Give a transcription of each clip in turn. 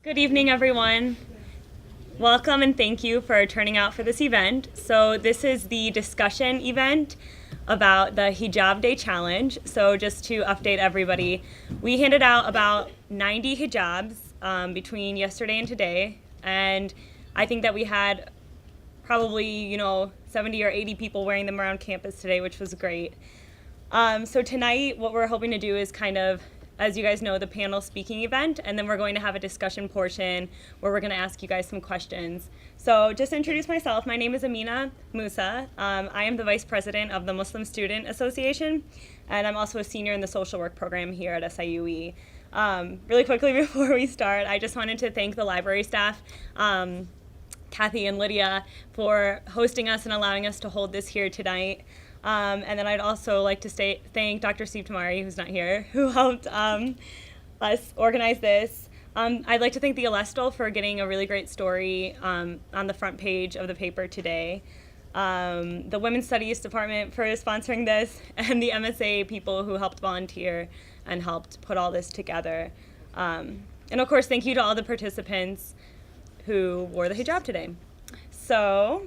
Good evening, everyone. Welcome and thank you for turning out for this event. So this is the discussion event about the Hijab Day Challenge. So just to update everybody, we handed out about 90 hijabs between yesterday and today. And I think that we had probably, 70 or 80 people wearing them around campus today, which was great. So tonight, what we're hoping to do is kind of, as you guys know, the panel speaking event, and then we're going to have a discussion portion where we're going to ask you guys some questions. So just to introduce myself, my name is Amina Musa. I am the Vice President of the Muslim Student Association, and I'm also a senior in the social work program here at SIUE. Really quickly before we start, I just wanted to thank the library staff, Kathy and Lydia, for hosting us and allowing us to hold this here tonight. And then I'd also like to thank Dr. Steve Tamari, who's not here, who helped us organize this. I'd like to thank the Alestal for getting a really great story on the front page of the paper today. The Women's Studies Department for sponsoring this, and the MSA people who helped volunteer and helped put all this together. And of course, thank you to all the participants who wore the hijab today. So,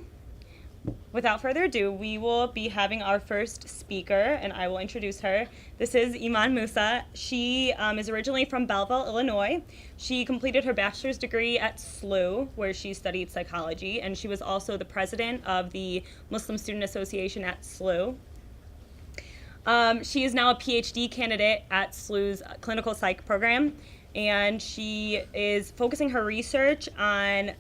without further ado, we will be having our first speaker, and I will introduce her. This is Iman Musa. She is originally from Belleville, Illinois. She completed her bachelor's degree at SIUE, where she studied psychology, and she was also the president of the Muslim Student Association at SIUE. She is now a PhD candidate at SIUE's clinical psych program, and she is focusing her research on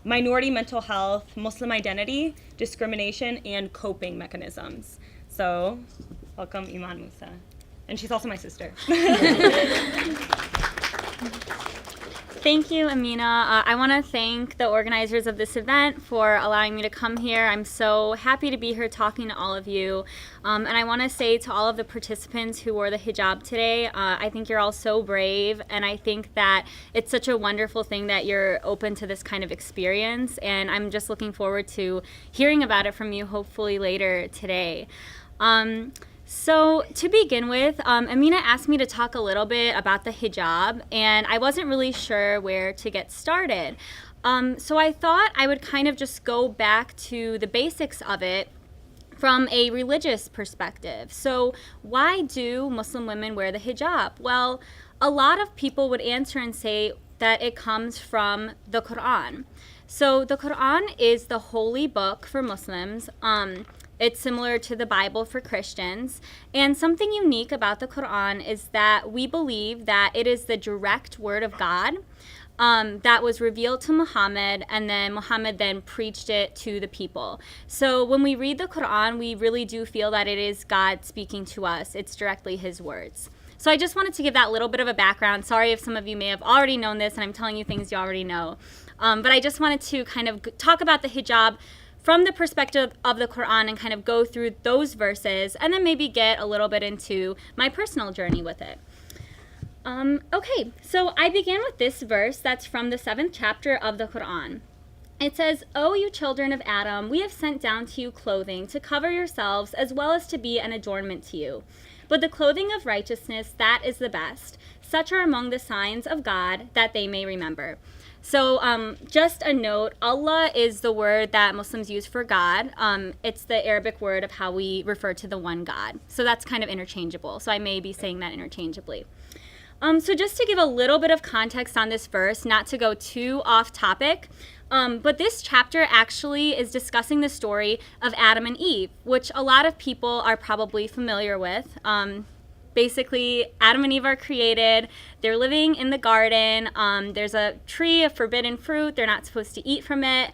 minority mental health, Muslim identity, discrimination, and coping mechanisms. So, welcome Iman Musa. And she's also my sister. Thank you, Amina. I want to thank the organizers of this event for allowing me to come here. I'm so happy to be here talking to all of you. And I want to say to all of the participants who wore the hijab today, I think you're all so brave, and I think that it's such a wonderful thing that you're open to this kind of experience, and I'm just looking forward to hearing about it from you hopefully later today. So to begin with, Amina asked me to talk a little bit about the hijab, and I wasn't really sure where to get started. So I thought I would kind of just go back to the basics of it from a religious perspective. So why do Muslim women wear the hijab? Well, a lot of people would answer and say that it comes from the Quran. So the Quran is the holy book for Muslims. It's similar to the Bible for Christians. And something unique about the Quran is that we believe that it is the direct word of God that was revealed to Muhammad, and then Muhammad then preached it to the people. So when we read the Quran, we really do feel that it is God speaking to us. It's directly his words. So I just wanted to give that little bit of a background. Sorry if some of you may have already known this and I'm telling you things you already know. But I just wanted to kind of talk about the hijab from the perspective of the Quran and kind of go through those verses and then maybe get a little bit into my personal journey with it. Okay, so I began with this verse that's from the 7th chapter of the Quran. It says, "O you children of Adam, we have sent down to you clothing to cover yourselves as well as to be an adornment to you. But the clothing of righteousness, that is the best. Such are among the signs of God that they may remember." So just a note, Allah is the word that Muslims use for God. It's the Arabic word of how we refer to the one God. So that's kind of interchangeable. So I may be saying that interchangeably. So just to give a little bit of context on this verse, not to go too off topic, but this chapter actually is discussing the story of Adam and Eve, which a lot of people are probably familiar with. Basically, Adam and Eve are created. They're living in the garden. There's a tree of forbidden fruit. They're not supposed to eat from it.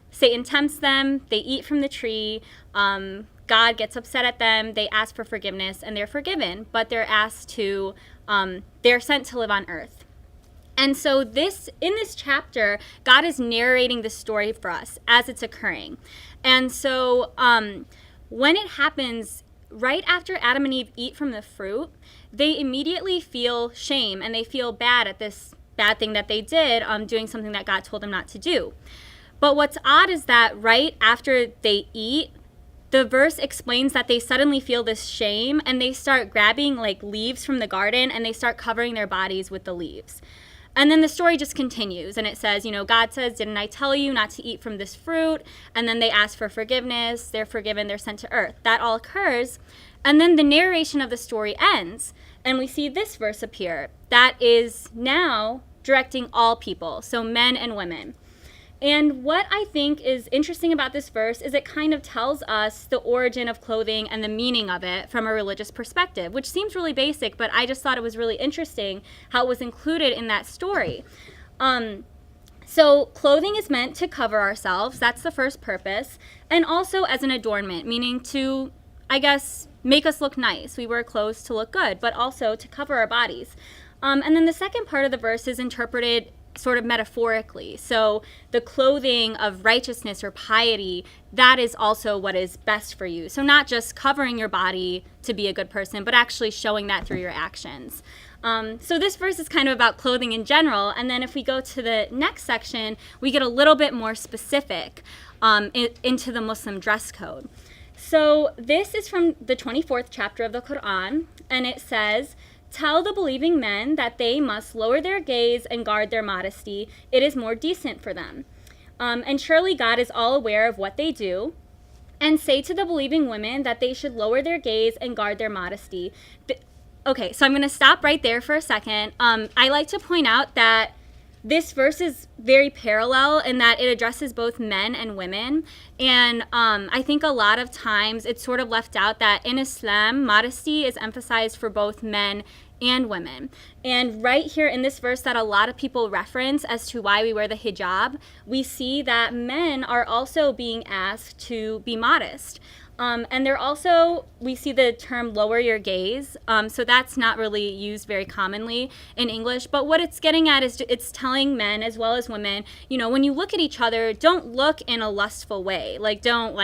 Satan tempts them. They eat from the tree. God gets upset at them. They ask for forgiveness, and they're forgiven. But they're they're sent to live on earth. And so in this chapter, God is narrating the story for us as it's occurring. And so when it happens, right after Adam and Eve eat from the fruit, they immediately feel shame and they feel bad at this bad thing that they did, doing something that God told them not to do. But what's odd is that right after they eat, the verse explains that they suddenly feel this shame and they start grabbing like leaves from the garden and they start covering their bodies with the leaves. And then the story just continues and it says, God says, didn't I tell you not to eat from this fruit? And then they ask for forgiveness. They're forgiven. They're sent to earth. That all occurs. And then the narration of the story ends and we see this verse appear that is now directing all people, so men and women. And what I think is interesting about this verse is it kind of tells us the origin of clothing and the meaning of it from a religious perspective, which seems really basic, but I just thought it was really interesting how it was included in that story. So clothing is meant to cover ourselves. That's the first purpose. And also as an adornment, meaning to, I guess, make us look nice. We wear clothes to look good, but also to cover our bodies. And then the second part of the verse is interpreted sort of metaphorically. So the clothing of righteousness or piety, that is also what is best for you. So not just covering your body to be a good person, but actually showing that through your actions. So this verse is kind of about clothing in general. And then if we go to the next section, we get a little bit more specific into the Muslim dress code. So this is from the 24th chapter of the Quran, and it says, "Tell the believing men that they must lower their gaze and guard their modesty. It is more decent for them. And surely God is all aware of what they do. And say to the believing women that they should lower their gaze and guard their modesty." Okay, so I'm going to stop right there for a second. I like to point out that this verse is very parallel in that it addresses both men and women. And I think a lot of times it's sort of left out that in Islam, modesty is emphasized for both men and women. And right here in this verse that a lot of people reference as to why we wear the hijab, we see that men are also being asked to be modest. And they're also, we see the term lower your gaze. So that's not really used very commonly in English. But what it's getting at is it's telling men as well as women, when you look at each other, don't look in a lustful way. Like, don't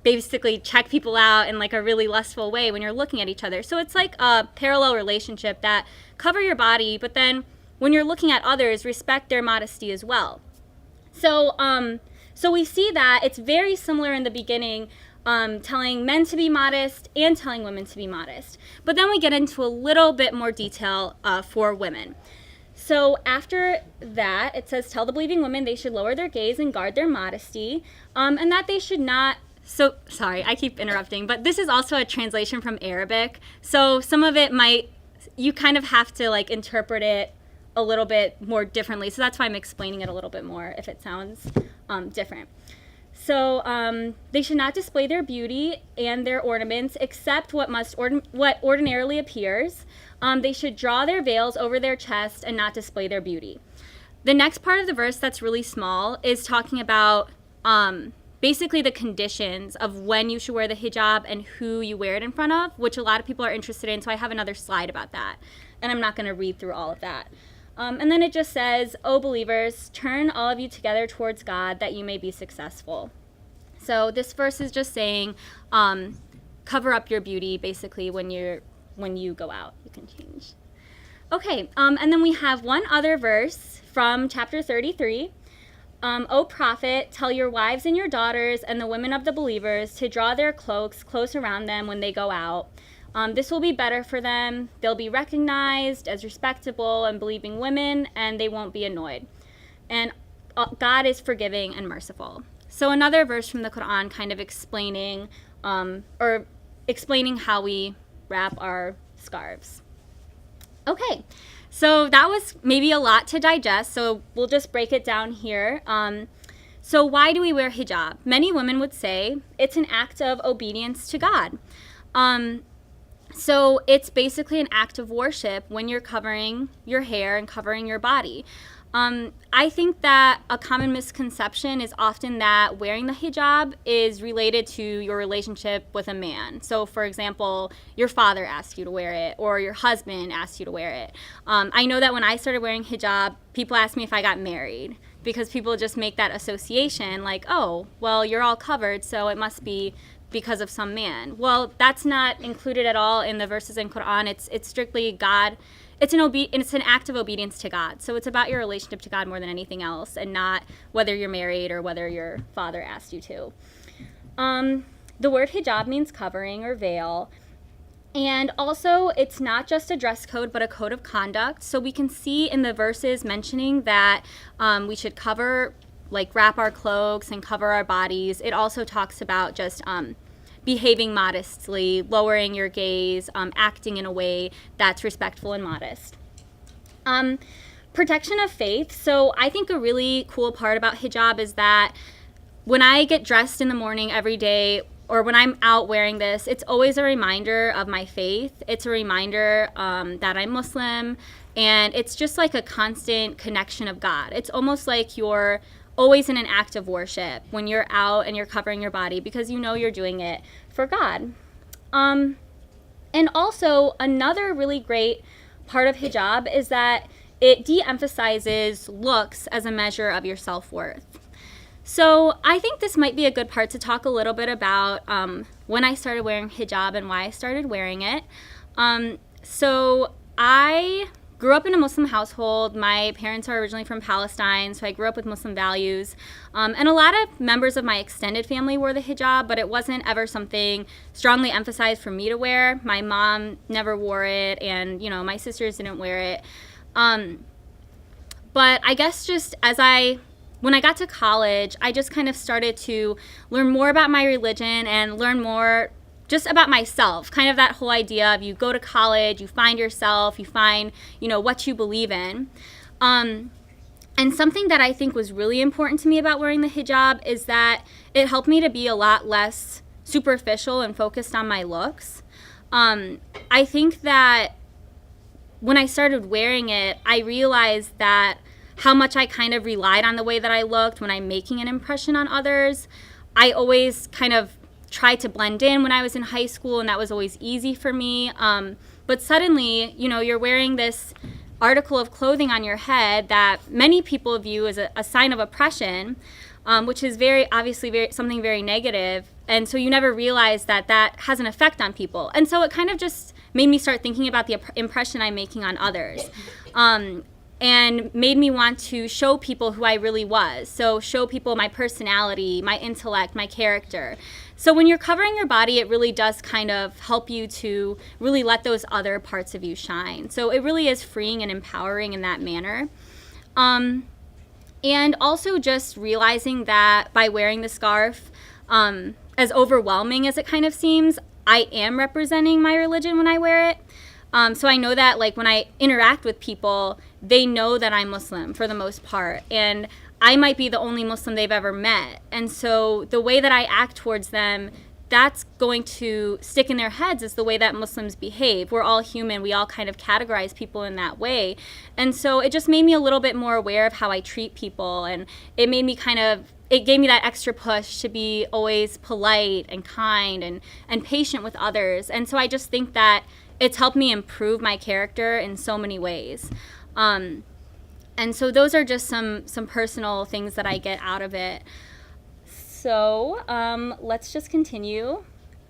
basically check people out in like a really lustful way when you're looking at each other. So it's like a parallel relationship that cover your body, but then when you're looking at others, respect their modesty as well. So we see that it's very similar in the beginning, telling men to be modest and telling women to be modest. But then we get into a little bit more detail for women. So after that, it says, "Tell the believing women they should lower their gaze and guard their modesty, and that they should not." So, sorry, I keep interrupting, but this is also a translation from Arabic. So some of it you kind of have to interpret it a little bit more differently. So that's why I'm explaining it a little bit more if it sounds different. So they should not display their beauty and their ornaments except what ordinarily appears. They should draw their veils over their chest and not display their beauty. The next part of the verse that's really small is talking about basically the conditions of when you should wear the hijab and who you wear it in front of, which a lot of people are interested in. So I have another slide about that. And I'm not going to read through all of that. And then it just says, "O believers, turn all of you together towards God that you may be successful." So this verse is just saying, cover up your beauty basically when you go out. You can change. Okay, and then we have one other verse from chapter 33. "O prophet, tell your wives and your daughters and the women of the believers to draw their cloaks close around them when they go out. This will be better for them. They'll be recognized as respectable and believing women, and they won't be annoyed. And God is forgiving and merciful." So another verse from the Quran kind of explaining how we wrap our scarves. Okay, so that was maybe a lot to digest, so we'll just break it down here. So why do we wear hijab? Many women would say it's an act of obedience to God. So it's basically an act of worship when you're covering your hair and covering your body. I think that a common misconception is often that wearing the hijab is related to your relationship with a man. So, for example, your father asked you to wear it or your husband asked you to wear it. I know that when I started wearing hijab, people asked me if I got married because people just make that association like, oh, well, you're all covered, so it must be because of some man. Well, that's not included at all in the verses in Quran. It's strictly God. It's an act of obedience to God. So it's about your relationship to God more than anything else, and not whether you're married or whether your father asked you to. the word hijab means covering or veil. And also, it's not just a dress code, but a code of conduct. So we can see in the verses mentioning that we should cover, like wrap our cloaks and cover our bodies. It also talks about just behaving modestly, lowering your gaze, acting in a way that's respectful and modest. Protection of faith. So I think a really cool part about hijab is that when I get dressed in the morning every day, or when I'm out wearing this, it's always a reminder of my faith. It's a reminder that I'm Muslim, and it's just like a constant connection of God. It's almost like you're always in an act of worship when you're out and you're covering your body, because you know you're doing it for God. And also, another really great part of hijab is that it de-emphasizes looks as a measure of your self-worth. So I think this might be a good part to talk a little bit about when I started wearing hijab and why I started wearing it. So I grew up in a Muslim household. My parents are originally from Palestine, so I grew up with Muslim values. And a lot of members of my extended family wore the hijab, but it wasn't ever something strongly emphasized for me to wear. My mom never wore it, and my sisters didn't wear it. But I guess just when I got to college, I just kind of started to learn more about my religion and learn more just about myself. Kind of that whole idea of you go to college, you find yourself, you find, what you believe in. And something that I think was really important to me about wearing the hijab is that it helped me to be a lot less superficial and focused on my looks. I think that when I started wearing it, I realized that how much I kind of relied on the way that I looked when I'm making an impression on others. I always kind of tried to blend in when I was in high school, and that was always easy for me. But suddenly, you're wearing this article of clothing on your head that many people view as a sign of oppression, which is obviously something very negative. And so you never realize that has an effect on people. And so it kind of just made me start thinking about the impression I'm making on others. And made me want to show people who I really was. So show people my personality, my intellect, my character. So when you're covering your body, it really does kind of help you to really let those other parts of you shine. So it really is freeing and empowering in that manner. And also just realizing that by wearing the scarf, as overwhelming as it kind of seems, I am representing my religion when I wear it. So I know that when I interact with people, they know that I'm Muslim for the most part. And I might be the only Muslim they've ever met. And so the way that I act towards them, that's going to stick in their heads is the way that Muslims behave. We're all human. We all kind of categorize people in that way. And so it just made me a little bit more aware of how I treat people. And it made me it gave me that extra push to be always polite and kind and patient with others. And so I just think that it's helped me improve my character in so many ways. And so those are just some personal things that I get out of it. So let's just continue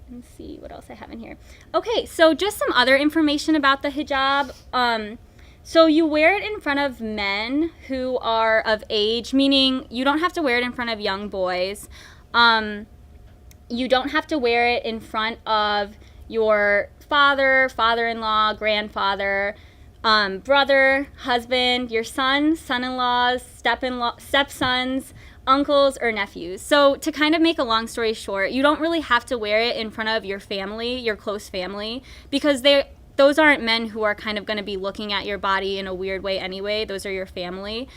and see what else I have in here. Okay, so just some other information about the hijab. So you wear it in front of men who are of age, meaning you don't have to wear it in front of young boys. You don't have to wear it in front of your father, father-in-law, grandfather, brother, husband, your son, son-in-laws, stepsons, uncles, or nephews. So to kind of make a long story short, you don't really have to wear it in front of your family, your close family, because those aren't men who are kind of going to be looking at your body in a weird way anyway. Those are your family.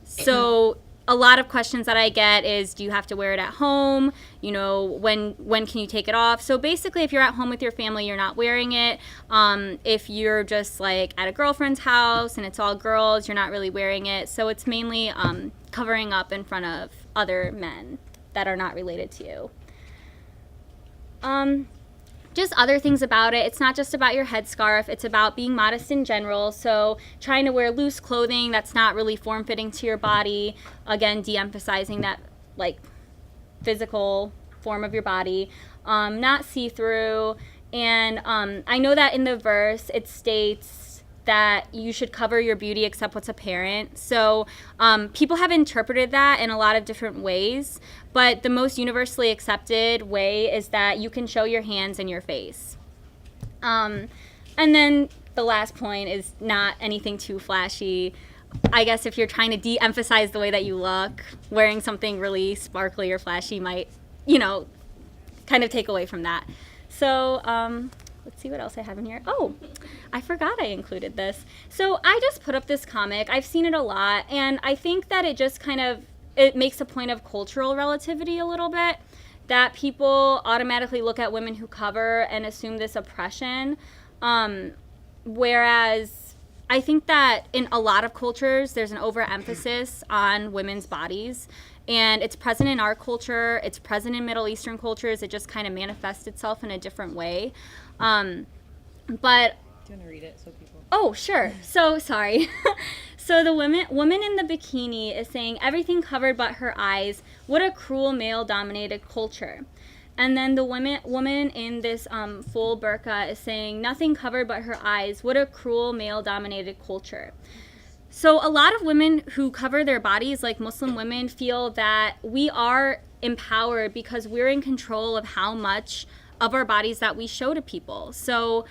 So a lot of questions that I get is, do you have to wear it at home? When can you take it off? So basically, if you're at home with your family, you're not wearing it. If you're just at a girlfriend's house and it's all girls, you're not really wearing it. So it's mainly covering up in front of other men that are not related to you. Just other things about it. It's not just about your headscarf. It's about being modest in general. So trying to wear loose clothing that's not really form-fitting to your body. Again, de-emphasizing that physical form of your body. Not see-through. And I know that in the verse it states that you should cover your beauty except what's apparent. So people have interpreted that in a lot of different ways, but the most universally accepted way is that you can show your hands and your face. And then the last point is not anything too flashy. I guess if you're trying to de-emphasize the way that you look, wearing something really sparkly or flashy might, kind of take away from that. So let's see what else I have in here. Oh, I forgot I included this. So I just put up this comic. I've seen it a lot, and I think that it just it makes a point of cultural relativity a little bit, that people automatically look at women who cover and assume this oppression, whereas I think that in a lot of cultures, there's an overemphasis on women's bodies, and it's present in our culture, it's present in Middle Eastern cultures, it just kind of manifests itself in a different way. But do you want to read it so people? Oh, sure. So sorry. So the woman in the bikini is saying everything covered but her eyes. What a cruel male-dominated culture. And then the woman in this full burqa is saying nothing covered but her eyes. What a cruel male-dominated culture. So a lot of women who cover their bodies, like Muslim women, feel that we are empowered because we're in control of how much of our bodies that we show to people. So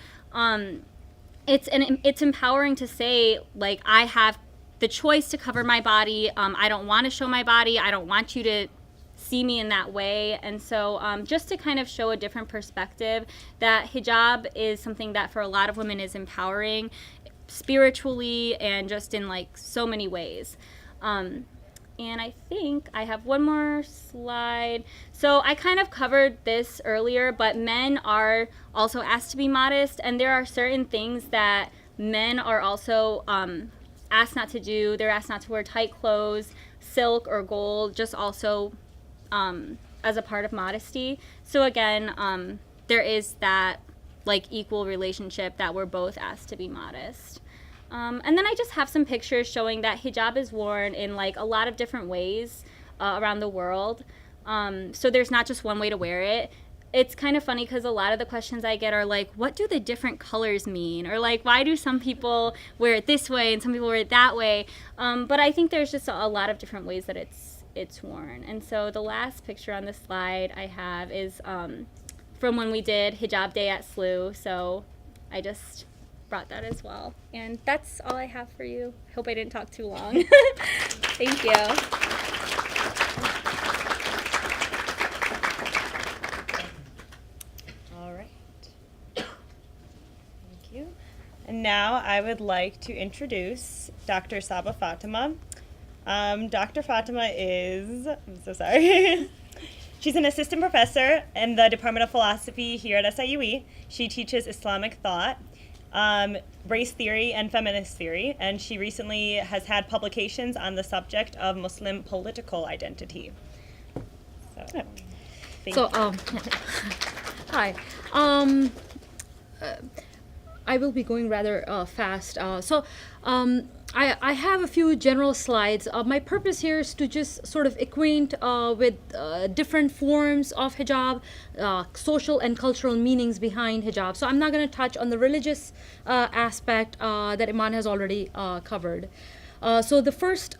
it's empowering to say, like, I have the choice to cover my body. I don't want to show my body. I don't want you to see me in that way. And so just to kind of show a different perspective, that hijab is something that for a lot of women is empowering spiritually and just in like so many ways. And I think I have one more slide. So I kind of covered this earlier, but men are also asked to be modest, and there are certain things that men are also asked not to do. They're asked not to wear tight clothes, silk or gold, just also as a part of modesty. So again, there is that like equal relationship that we're both asked to be modest. And then I just have some pictures showing that hijab is worn in like a lot of different ways around the world. So there's not just one way to wear it. It's kind of funny because a lot of the questions I get are like, what do the different colors mean? Or like, why do some people wear it this way and some people wear it that way? But I think there's just a lot of different ways that it's worn. And so the last picture on this slide I have is from when we did Hijab Day at SIUE. So I just brought that as well. And that's all I have for you. Hope I didn't talk too long. Thank you. All right. Thank you. And now I would like to introduce Dr. Saba Fatima. Dr. Fatima is, I'm so sorry. She's an assistant professor in the Department of Philosophy here at SIUE. She teaches Islamic thought, race theory, and feminist theory, and she recently has had publications on the subject of Muslim political identity. So, Hi. I will be going rather fast. I have a few general slides. My purpose here is to just sort of acquaint with different forms of hijab, social and cultural meanings behind hijab. So I'm not going to touch on the religious aspect that Iman has already covered. So the first,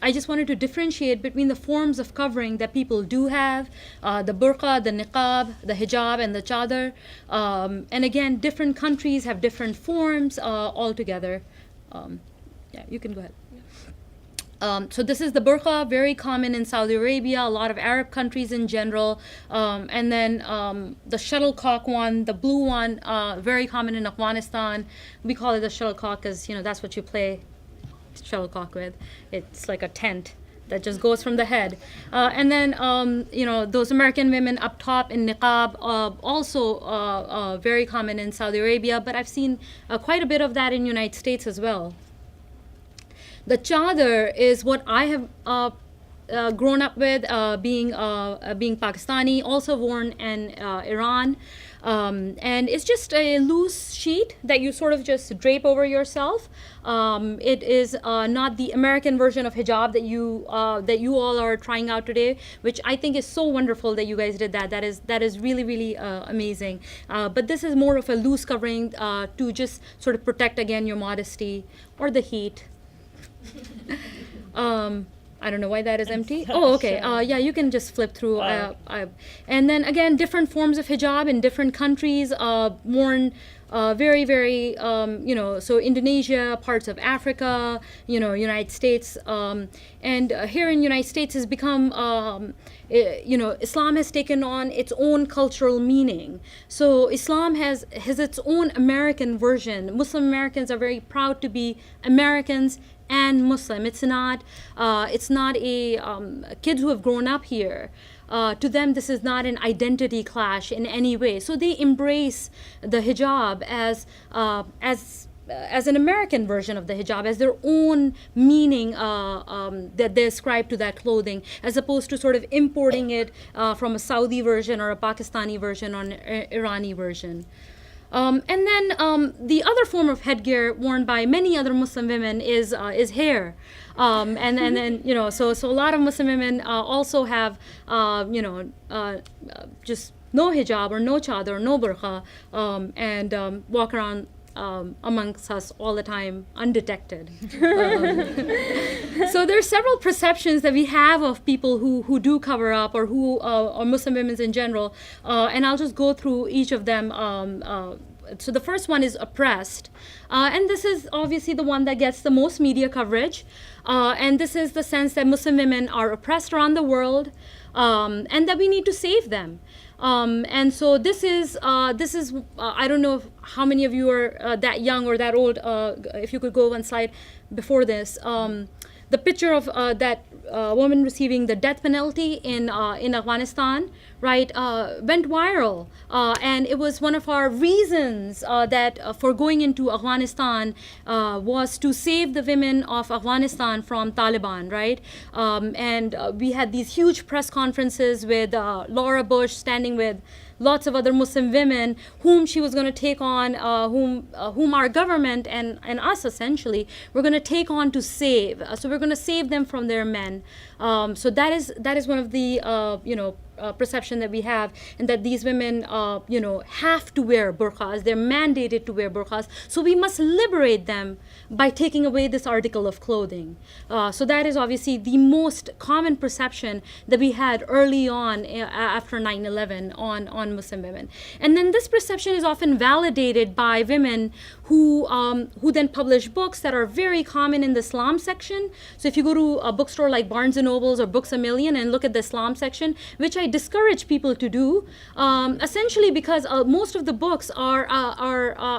I just wanted to differentiate between the forms of covering that people do have, the burqa, the niqab, the hijab, and the chadar. And again, different countries have different forms altogether. Yeah, you can go ahead. So this is the burqa, very common in Saudi Arabia, a lot of Arab countries in general. And then the shuttlecock one, the blue one, very common in Afghanistan. We call it the shuttlecock because, that's what you play shuttlecock with. It's like a tent that just goes from the head. And then, those American women up top in niqab, also very common in Saudi Arabia, but I've seen quite a bit of that in the United States as well. The chadar is what I have grown up with, being Pakistani, also worn in Iran. And it's just a loose sheet that you sort of just drape over yourself. It is not the American version of hijab that you all are trying out today, which I think is so wonderful that you guys did that. That is really, really amazing. But this is more of a loose covering to just sort of protect, again, your modesty or the heat. I don't know why that is empty. Oh, okay. Yeah, you can just flip through. And then again, different forms of hijab in different countries, worn very, very, so Indonesia, parts of Africa, United States. And here in United States has become, Islam has taken on its own cultural meaning. So Islam has its own American version. Muslim Americans are very proud to be Americans and Muslim. It's not a kids who have grown up here. To them, this is not an identity clash in any way. So they embrace the hijab as an American version of the hijab, as their own meaning that they ascribe to that clothing, as opposed to sort of importing it from a Saudi version or a Pakistani version or an Irani version. And then the other form of headgear worn by many other Muslim women is hair. And then, so a lot of Muslim women also have, just no hijab or no chador or no burqa, and walk around amongst us all the time undetected. So there are several perceptions that we have of people who do cover up, or who are Muslim women in general, and I'll just go through each of them. So the first one is oppressed, and this is obviously the one that gets the most media coverage, and this is the sense that Muslim women are oppressed around the world, and that we need to save them. And so this is I don't know how many of you are that young or that old. If you could go one slide before this, the picture of that woman receiving the death penalty in Afghanistan, right, went viral, and it was one of our reasons that for going into Afghanistan was to save the women of Afghanistan from Taliban, right? And we had these huge press conferences with Laura Bush standing with lots of other Muslim women whom she was going to take on, whom our government and us essentially were going to take on to save. So we're going to save them from their men. So that is one of the perception that we have, and that these women have to wear burqas. They're mandated to wear burqas. So we must liberate them by taking away this article of clothing. So that is obviously the most common perception that we had early on after 9/11 on Muslim women. And then this perception is often validated by women who then publish books that are very common in the Islam section. So if you go to a bookstore like Barnes & Noble's or Books A Million and look at the Islam section, which I discourage people to do, essentially because most of the books are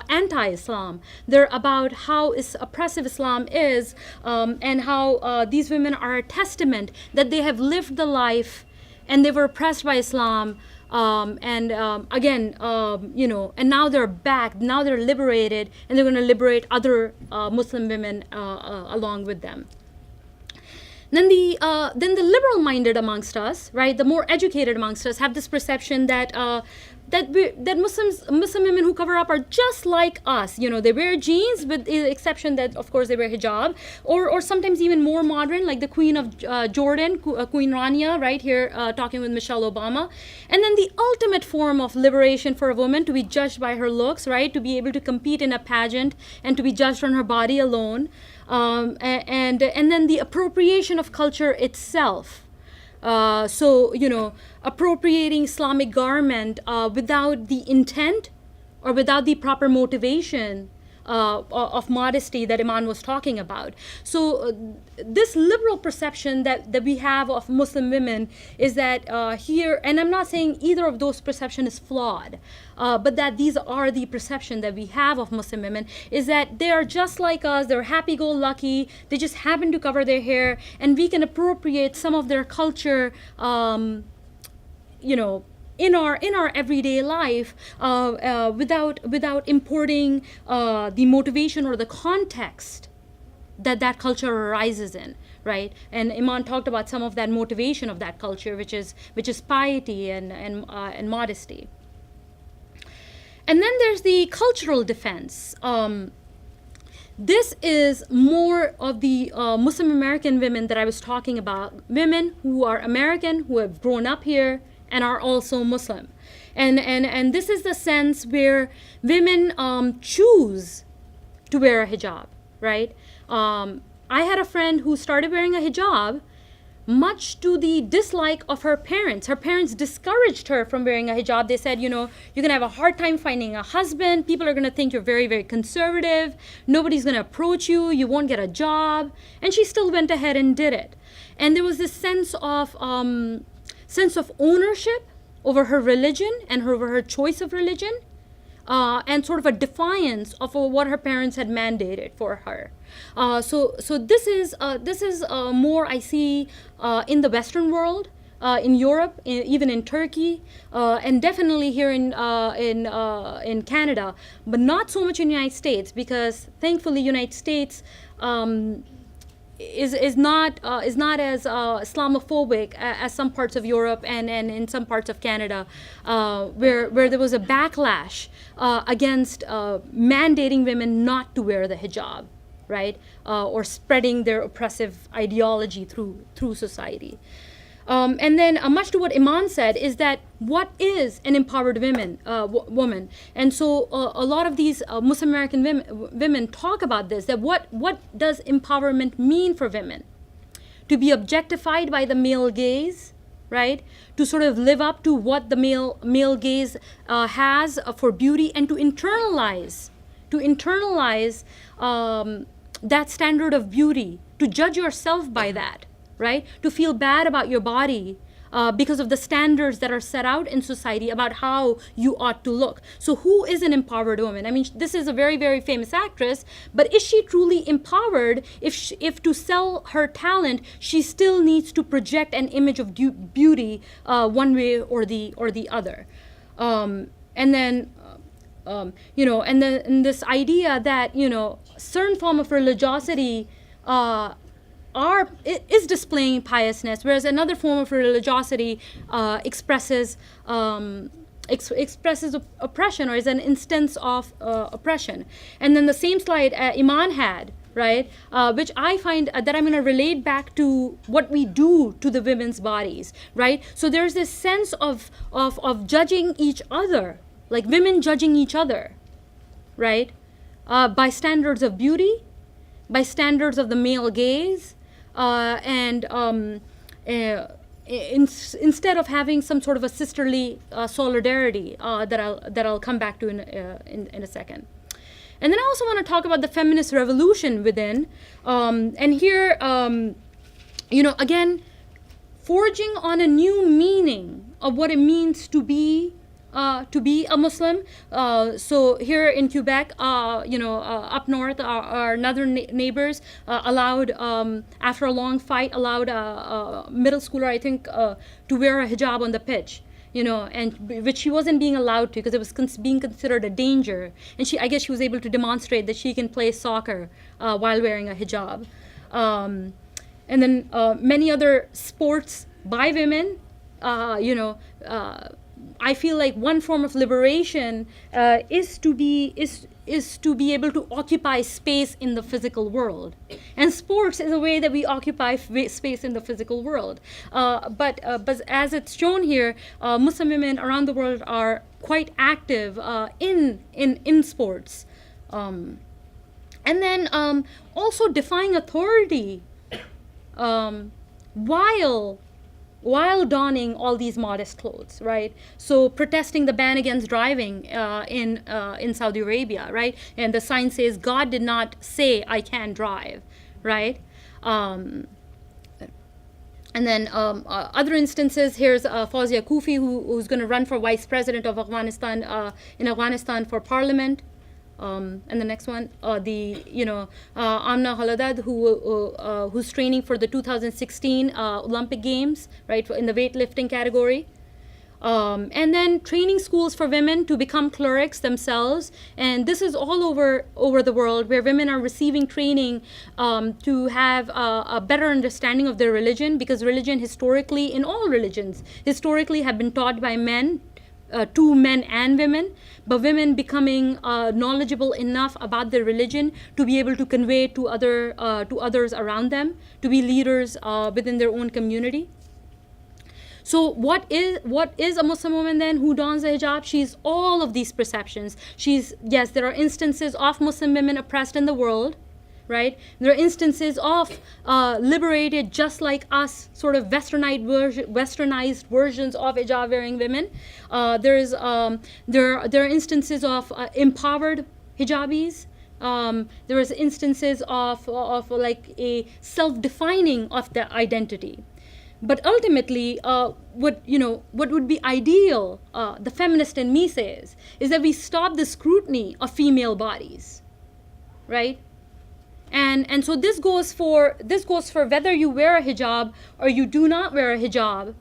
anti-Islam. They're about how oppressive Islam is, and how these women are a testament that they have lived the life and they were oppressed by Islam. And now they're back, now they're liberated, and they're going to liberate other Muslim women along with them. Then the liberal-minded amongst us, right, the more educated amongst us, have this perception that Muslim women who cover up are just like us. They wear jeans, with the exception that, of course, they wear hijab, or sometimes even more modern, like the Queen of Jordan, Queen Rania, right here, talking with Michelle Obama. And then the ultimate form of liberation for a woman, to be judged by her looks, right, to be able to compete in a pageant and to be judged on her body alone. And then the appropriation of culture itself. Appropriating Islamic garment without the intent or without the proper motivation of modesty that Iman was talking about. So this liberal perception that we have of Muslim women is that here, and I'm not saying either of those perception is flawed, but that these are the perception that we have of Muslim women, is that they are just like us, they're happy-go-lucky, they just happen to cover their hair, and we can appropriate some of their culture, in our everyday life, without importing the motivation or the context that culture arises in, right? And Iman talked about some of that motivation of that culture, which is piety and modesty. And then there's the cultural defense. This is more of the Muslim American women that I was talking about, women who are American, who have grown up here and are also Muslim. And this is the sense where women choose to wear a hijab, right? I had a friend who started wearing a hijab much to the dislike of her parents. Her parents discouraged her from wearing a hijab. They said, you know, you're going to have a hard time finding a husband. People are going to think you're very, very conservative. Nobody's going to approach you. You won't get a job. And she still went ahead and did it. And there was this sense of ownership over her religion and over her choice of religion, and sort of a defiance of what her parents had mandated for her. So this is more I see in the Western world, in Europe, even in Turkey, and definitely here in Canada, but not so much in the United States, because thankfully United States is not as Islamophobic as some parts of Europe and in some parts of Canada, where there was a backlash against mandating women not to wear the hijab, right, or spreading their oppressive ideology through society. And then much to what Iman said is that what is an empowered woman? And so a lot of these Muslim American women talk about this, that what does empowerment mean for women? To be objectified by the male gaze, right? To sort of live up to what the male gaze has for beauty, and to internalize that standard of beauty, to judge yourself by that, right? To feel bad about your body because of the standards that are set out in society about how you ought to look. So who is an empowered woman? I mean, this is a very, very famous actress, but is she truly empowered if to sell her talent, she still needs to project an image of beauty one way or the other? And then, and this idea that, certain form of religiosity is displaying piousness, whereas another form of religiosity expresses oppression, or is an instance of oppression. And then the same slide Iman had, right, which I find that I'm going to relate back to what we do to the women's bodies, right? So there's this sense of judging each other, like women judging each other, right, by standards of beauty, by standards of the male gaze, instead of having some sort of a sisterly solidarity that I'll come back to in a second. And then I also want to talk about the feminist revolution within, and here, again, forging on a new meaning of what it means to be a Muslim. So here in Quebec, up north, our northern neighbors allowed, after a long fight, allowed a middle schooler, I think, to wear a hijab on the pitch, and which she wasn't being allowed to because it was being considered a danger. And I guess she was able to demonstrate that she can play soccer while wearing a hijab. And then many other sports by women, I feel like one form of liberation is to be able to occupy space in the physical world, and sports is a way that we occupy space in the physical world. But as it's shown here, Muslim women around the world are quite active in sports, and then also defying authority while donning all these modest clothes, right? So protesting the ban against driving in Saudi Arabia, right? And the sign says, God did not say I can drive, right? And then other instances, here's Fawzia Kufi, who's going to run for vice president of Afghanistan, in Afghanistan for parliament. And the next one, Amna Haladad, who's training for the 2016 Olympic Games, right, in the weightlifting category. And then training schools for women to become clerics themselves. And this is all over the world, where women are receiving training to have a better understanding of their religion, because religion historically, in all religions, historically have been taught by men to men and women, but women becoming knowledgeable enough about their religion to be able to convey to others around them, to be leaders within their own community. So what is a Muslim woman then who dons a hijab? She's all of these perceptions. Yes, there are instances of Muslim women oppressed in the world, right? There are instances of liberated, just like us, sort of westernized versions of hijab-wearing women. There are instances of empowered hijabis. There is instances of like a self-defining of the identity. But ultimately, what would be ideal, the feminist in me says, is that we stop the scrutiny of female bodies, right? And so this goes for whether you wear a hijab or you do not wear a hijab,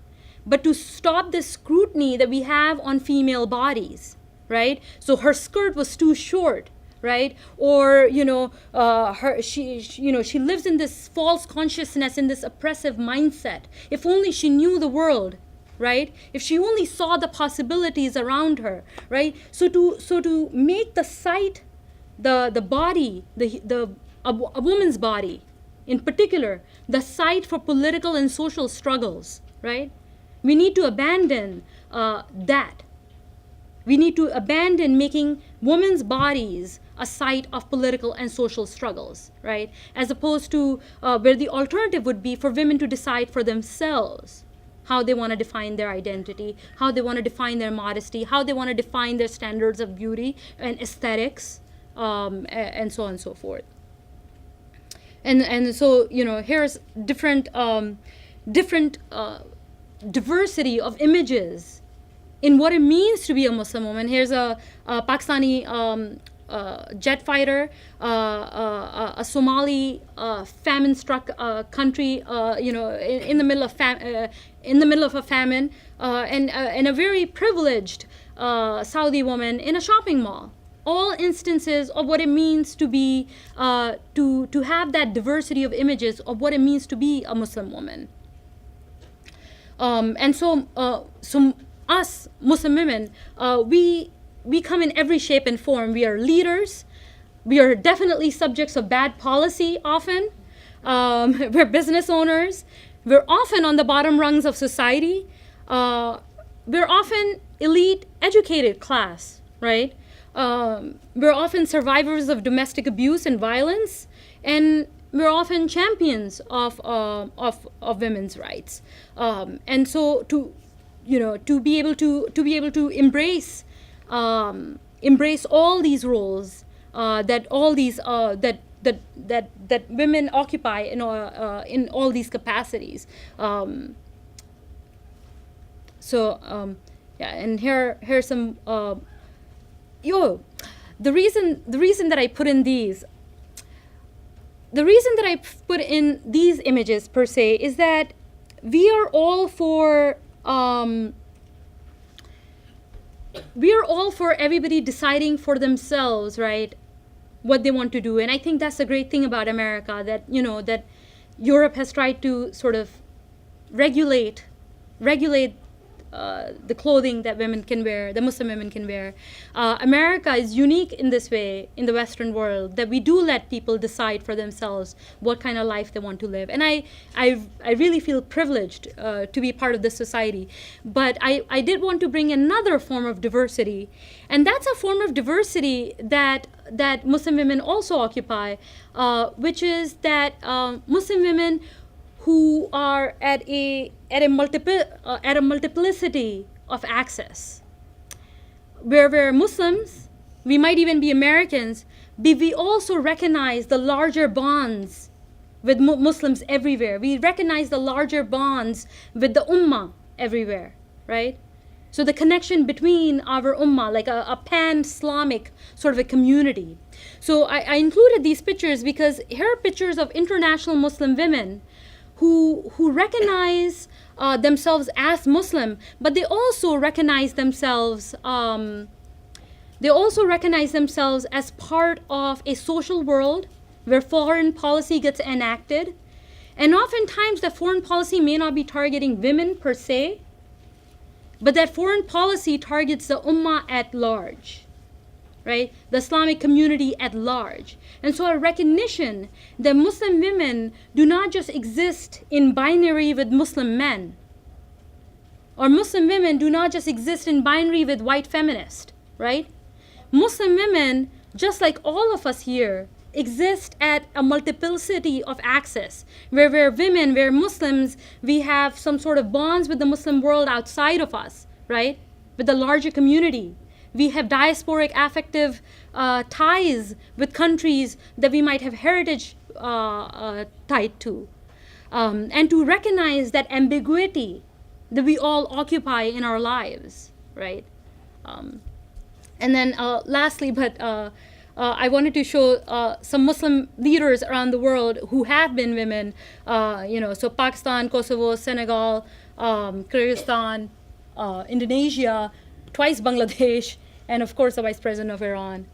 but to stop the scrutiny that we have on female bodies, right? So her skirt was too short, right? Or she lives in this false consciousness, in this oppressive mindset. If only she knew the world, right? If she only saw the possibilities around her, right? So to make the sight, the body, a woman's body, in particular, the site for political and social struggles, right? We need to abandon that. We need to abandon making women's bodies a site of political and social struggles, right? As opposed to where the alternative would be for women to decide for themselves how they want to define their identity, how they want to define their modesty, how they want to define their standards of beauty and aesthetics, and so on and so forth. And so, here's different diversity of images in what it means to be a Muslim woman. Here's a Pakistani jet fighter, a Somali famine-struck country, in the middle of a famine, and a very privileged Saudi woman in a shopping mall. All instances of what it means to be, to have that diversity of images of what it means to be a Muslim woman. And so us Muslim women, we come in every shape and form. We are leaders. We are definitely subjects of bad policy often. We're business owners. We're often on the bottom rungs of society. We're often elite educated class, right? We're often survivors of domestic abuse and violence, and we're often champions of women's rights. And so to be able to embrace all these roles that women occupy in all these capacities. And here's some. The reason that I put in these images per se is that we are all for everybody deciding for themselves, right, what they want to do. And I think that's the great thing about America, that that Europe has tried to sort of regulate the clothing that women can wear, the Muslim women can wear. America is unique in this way in the Western world, that we do let people decide for themselves what kind of life they want to live. And I really feel privileged to be part of this society. But I did want to bring another form of diversity, and that's a form of diversity that Muslim women also occupy, which is that Muslim women who are at a multiplicity of access. Where we're Muslims, we might even be Americans, but we also recognize the larger bonds with Muslims everywhere. We recognize the larger bonds with the Ummah everywhere, right? So the connection between our Ummah, like a pan-Islamic sort of a community. So I included these pictures because here are pictures of international Muslim women who recognize themselves as Muslim, but they also recognize themselves as part of a social world where foreign policy gets enacted. And oftentimes the foreign policy may not be targeting women per se, but that foreign policy targets the ummah at large, right? The Islamic community at large. And so a recognition that Muslim women do not just exist in binary with Muslim men, or Muslim women do not just exist in binary with white feminists, right? Muslim women, just like all of us here, exist at a multiplicity of access, where we're women, we're Muslims, we have some sort of bonds with the Muslim world outside of us, right? With the larger community. We have diasporic affective ties with countries that we might have heritage tied to. And to recognize that ambiguity that we all occupy in our lives, right? And then lastly, but I wanted to show some Muslim leaders around the world who have been women, so Pakistan, Kosovo, Senegal, Kyrgyzstan, Indonesia, twice Bangladesh, and of course the Vice President of Iran.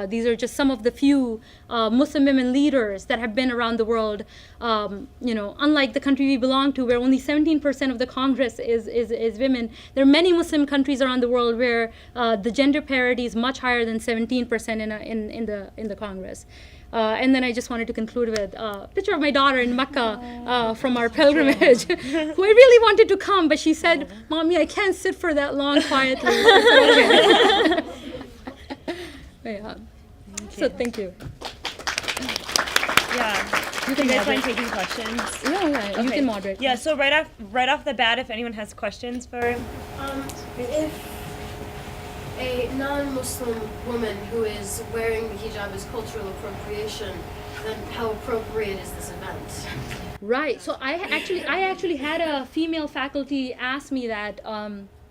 These are just some of the few Muslim women leaders that have been around the world. Unlike the country we belong to, where only 17% of the Congress is women, there are many Muslim countries around the world where the gender parity is much higher than 17% in the Congress. And then I just wanted to conclude with a picture of my daughter in Mecca from our pilgrimage, who I really wanted to come, but she said, "Mommy, I can't sit for that long quietly." Yeah. So thank you. Yeah. You guys mind taking questions? Yeah. You can moderate. Yeah. So right off the bat, if anyone has questions for him. If a non-Muslim woman who is wearing the hijab is cultural appropriation, then how appropriate is this event? Right. So I actually had a female faculty ask me that.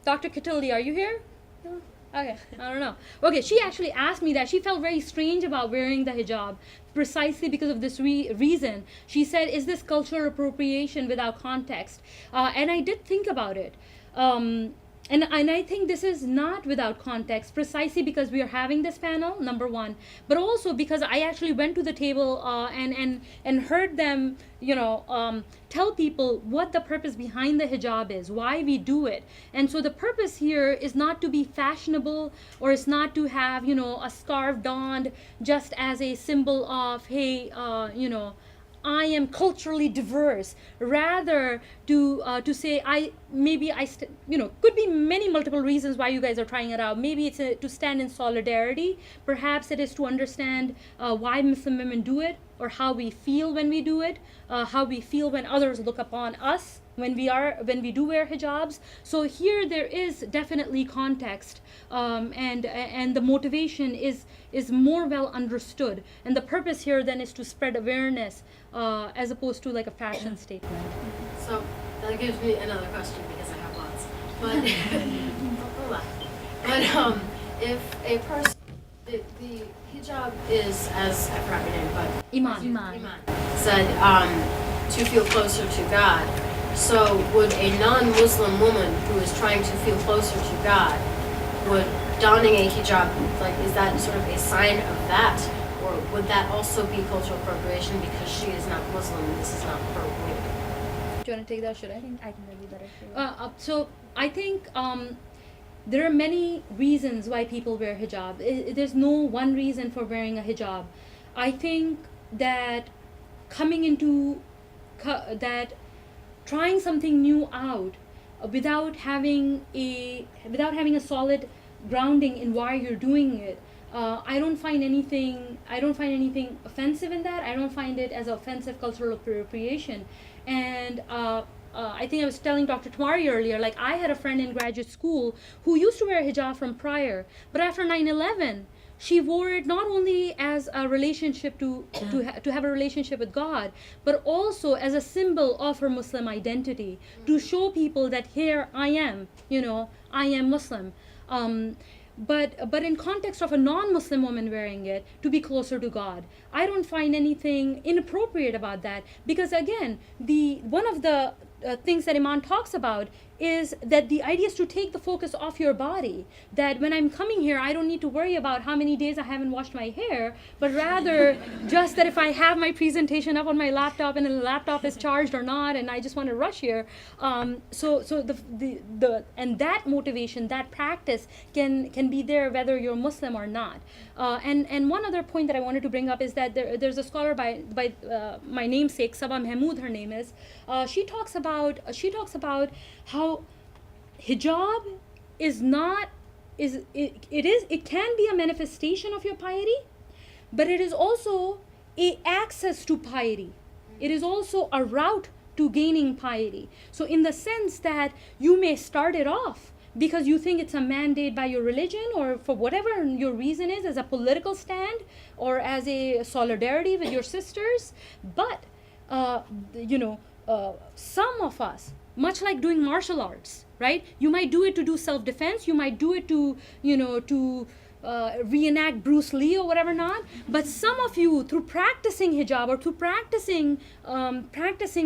Dr. Katildi, are you here? No? Okay, I don't know. Okay, she actually asked me that. She felt very strange about wearing the hijab precisely because of this reason. She said, is this cultural appropriation without context? And I did think about it. And I think this is not without context, precisely because we are having this panel, number one, but also because I actually went to the table and heard them, tell people what the purpose behind the hijab is, why we do it. And so the purpose here is not to be fashionable, or it's not to have, a scarf donned just as a symbol of, hey, I am culturally diverse. Rather, to say could be many multiple reasons why you guys are trying it out. Maybe it's to stand in solidarity. Perhaps it is to understand why Muslim women do it, or how we feel when we do it, how we feel when others look upon us when we do wear hijabs. So here there is definitely context, and the motivation is more well understood. And the purpose here then is to spread awareness, as opposed to like a fashion statement. So that gives me another question, because I have lots. But if a person, the hijab is, as I forgot your name, but Iman. Said to feel closer to God. So would a non-Muslim woman who is trying to feel closer to God, would donning a hijab, is that sort of a sign of that? Or would that also be cultural appropriation because she is not Muslim and this is not her way? Do you want to take that? Should I? I think I can maybe better. So I think there are many reasons why people wear hijab. There's no one reason for wearing a hijab. I think that trying something new out without having a solid grounding in why you're doing it. I don't find anything offensive in that. I don't find it as offensive cultural appropriation. And I think I was telling Dr. Tamari earlier, I had a friend in graduate school who used to wear hijab from prior, but after 9/11, she wore it not only as a relationship to have a relationship with God, but also as a symbol of her Muslim identity, to show people that here I am, I am Muslim. But in context of a non-Muslim woman wearing it, to be closer to God, I don't find anything inappropriate about that, because again, one of the things that Iman talks about is that the idea is to take the focus off your body. That when I'm coming here, I don't need to worry about how many days I haven't washed my hair, but rather just that if I have my presentation up on my laptop and the laptop is charged or not, and I just want to rush here. So and that motivation, that practice can be there whether you're Muslim or not. And one other point that I wanted to bring up is that there's a scholar by my namesake, Sabah Mahmood, her name is. She talks about how hijab is not it can be a manifestation of your piety, but it is also a access to piety. It is also a route to gaining piety. So in the sense that you may start it off because you think it's a mandate by your religion or for whatever your reason is, as a political stand or as a solidarity with your sisters, but some of us, much like doing martial arts, right? You might do it to do self-defense, you might do it to reenact Bruce Lee or whatever not, but some of you, through practicing hijab or through practicing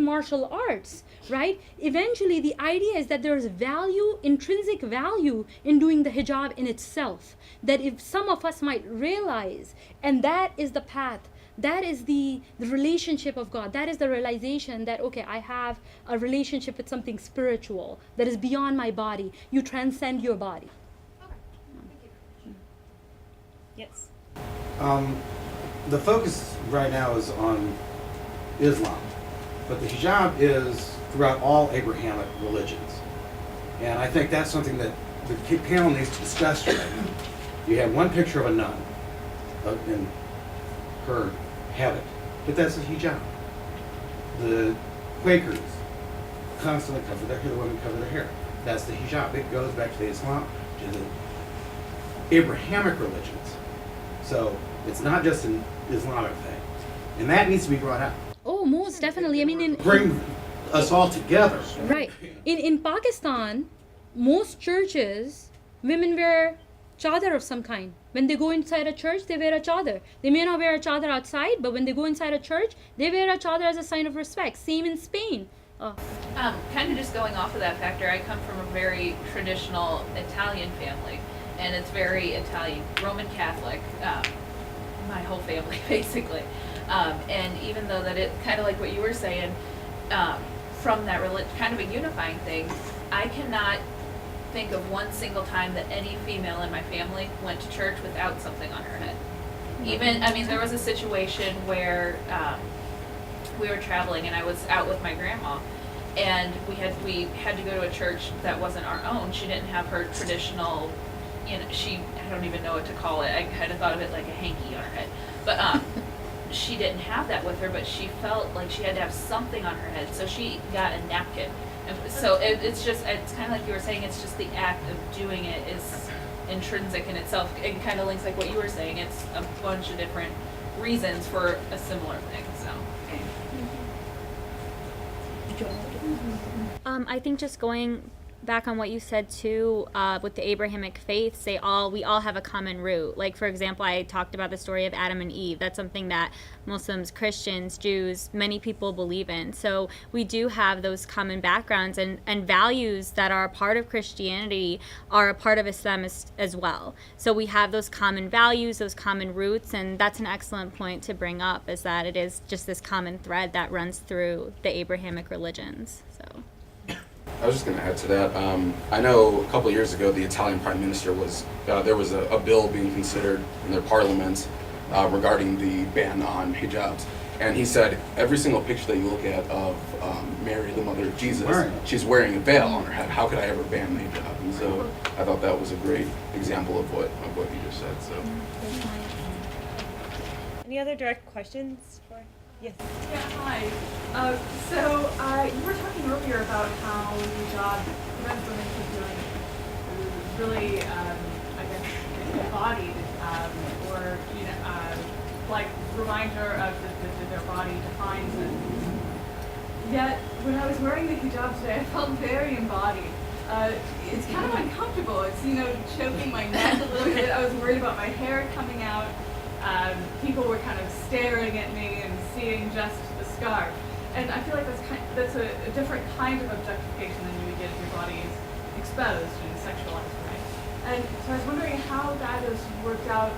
martial arts, right? Eventually the idea is that there's value, intrinsic value in doing the hijab in itself, that if some of us might realize, and that is the path, that is the relationship of God. That is the realization that, okay, I have a relationship with something spiritual that is beyond my body. You transcend your body. Yes. The focus right now is on Islam, but the hijab is throughout all Abrahamic religions. And I think that's something that the panel needs to discuss tonight. You have one picture of a nun in her habit, but that's a hijab. The Quakers constantly cover their hair, the women cover their hair. That's the hijab. It goes back to the Islam, to the Abrahamic religions. So it's not just an Islamic thing. And that needs to be brought out. Oh, most definitely. I mean, Bring us all together. right. In Pakistan, most churches, women wear chadar of some kind. When they go inside a church, they wear a chadar. They may not wear a chadar outside, but when they go inside a church, they wear a chadar as a sign of respect. Same in Spain. Kind of just going off of that factor, I come from a very traditional Italian family, and it's very Italian, Roman Catholic, my whole family basically. And even though that it, kind of like what you were saying, from that kind of a unifying thing, I cannot think of one single time that any female in my family went to church without something on her head. Even, I mean, there was a situation where we were traveling and I was out with my grandma, and we had to go to a church that wasn't our own. She didn't have her traditional, I don't even know what to call it. I kind of thought of it like a hanky on her head. But she didn't have that with her, but she felt like she had to have something on her head. So she got a napkin. And so it's kind of like you were saying, it's just the act of doing it is intrinsic in itself. It kind of links like what you were saying. It's a bunch of different reasons for a similar thing. So. I think just going back on what you said too, with the Abrahamic faiths, we all have a common root. Like, for example, I talked about the story of Adam and Eve. That's something that Muslims, Christians, Jews, many people believe in. So we do have those common backgrounds, and values that are a part of Christianity are a part of Islam as well. So we have those common values, those common roots, and that's an excellent point to bring up, is that it is just this common thread that runs through the Abrahamic religions. So. I was just going to add to that. I know a couple of years ago, the Italian Prime Minister there was a bill being considered in their parliament regarding the ban on hijabs. And he said every single picture that you look at of Mary, the mother of Jesus, she's wearing a veil on her head. How could I ever ban the hijab? And so I thought that was a great example of what you just said. So. Any other direct questions? Yes. Yeah, hi. You were talking earlier about how the job prevents women from doing really, embodied, or, like reminder of their body defines it. Yet, when I was wearing the hijab today, I felt very embodied. It's kind of uncomfortable. It's, choking my neck a little bit. I was worried about my hair coming out. People were kind of staring at me and seeing just the scarf. and I feel like that's a different kind of objectification than you would get if your body is exposed and sexualized, right? And so I was wondering how that is worked out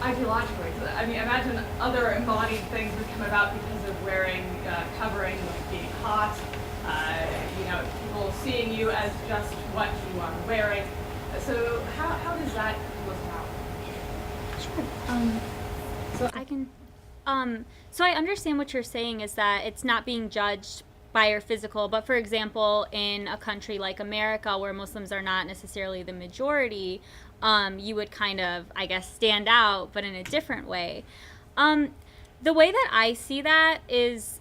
ideologically. 'Cause, I mean, imagine other embodied things would come about because of wearing covering, like being hot, people seeing you as just what you are wearing. So how does that work out? So I can, so I understand what you're saying is that it's not being judged by your physical, but for example, in a country like America where Muslims are not necessarily the majority, you would kind of, I guess, stand out, but in a different way. The way that I see that is,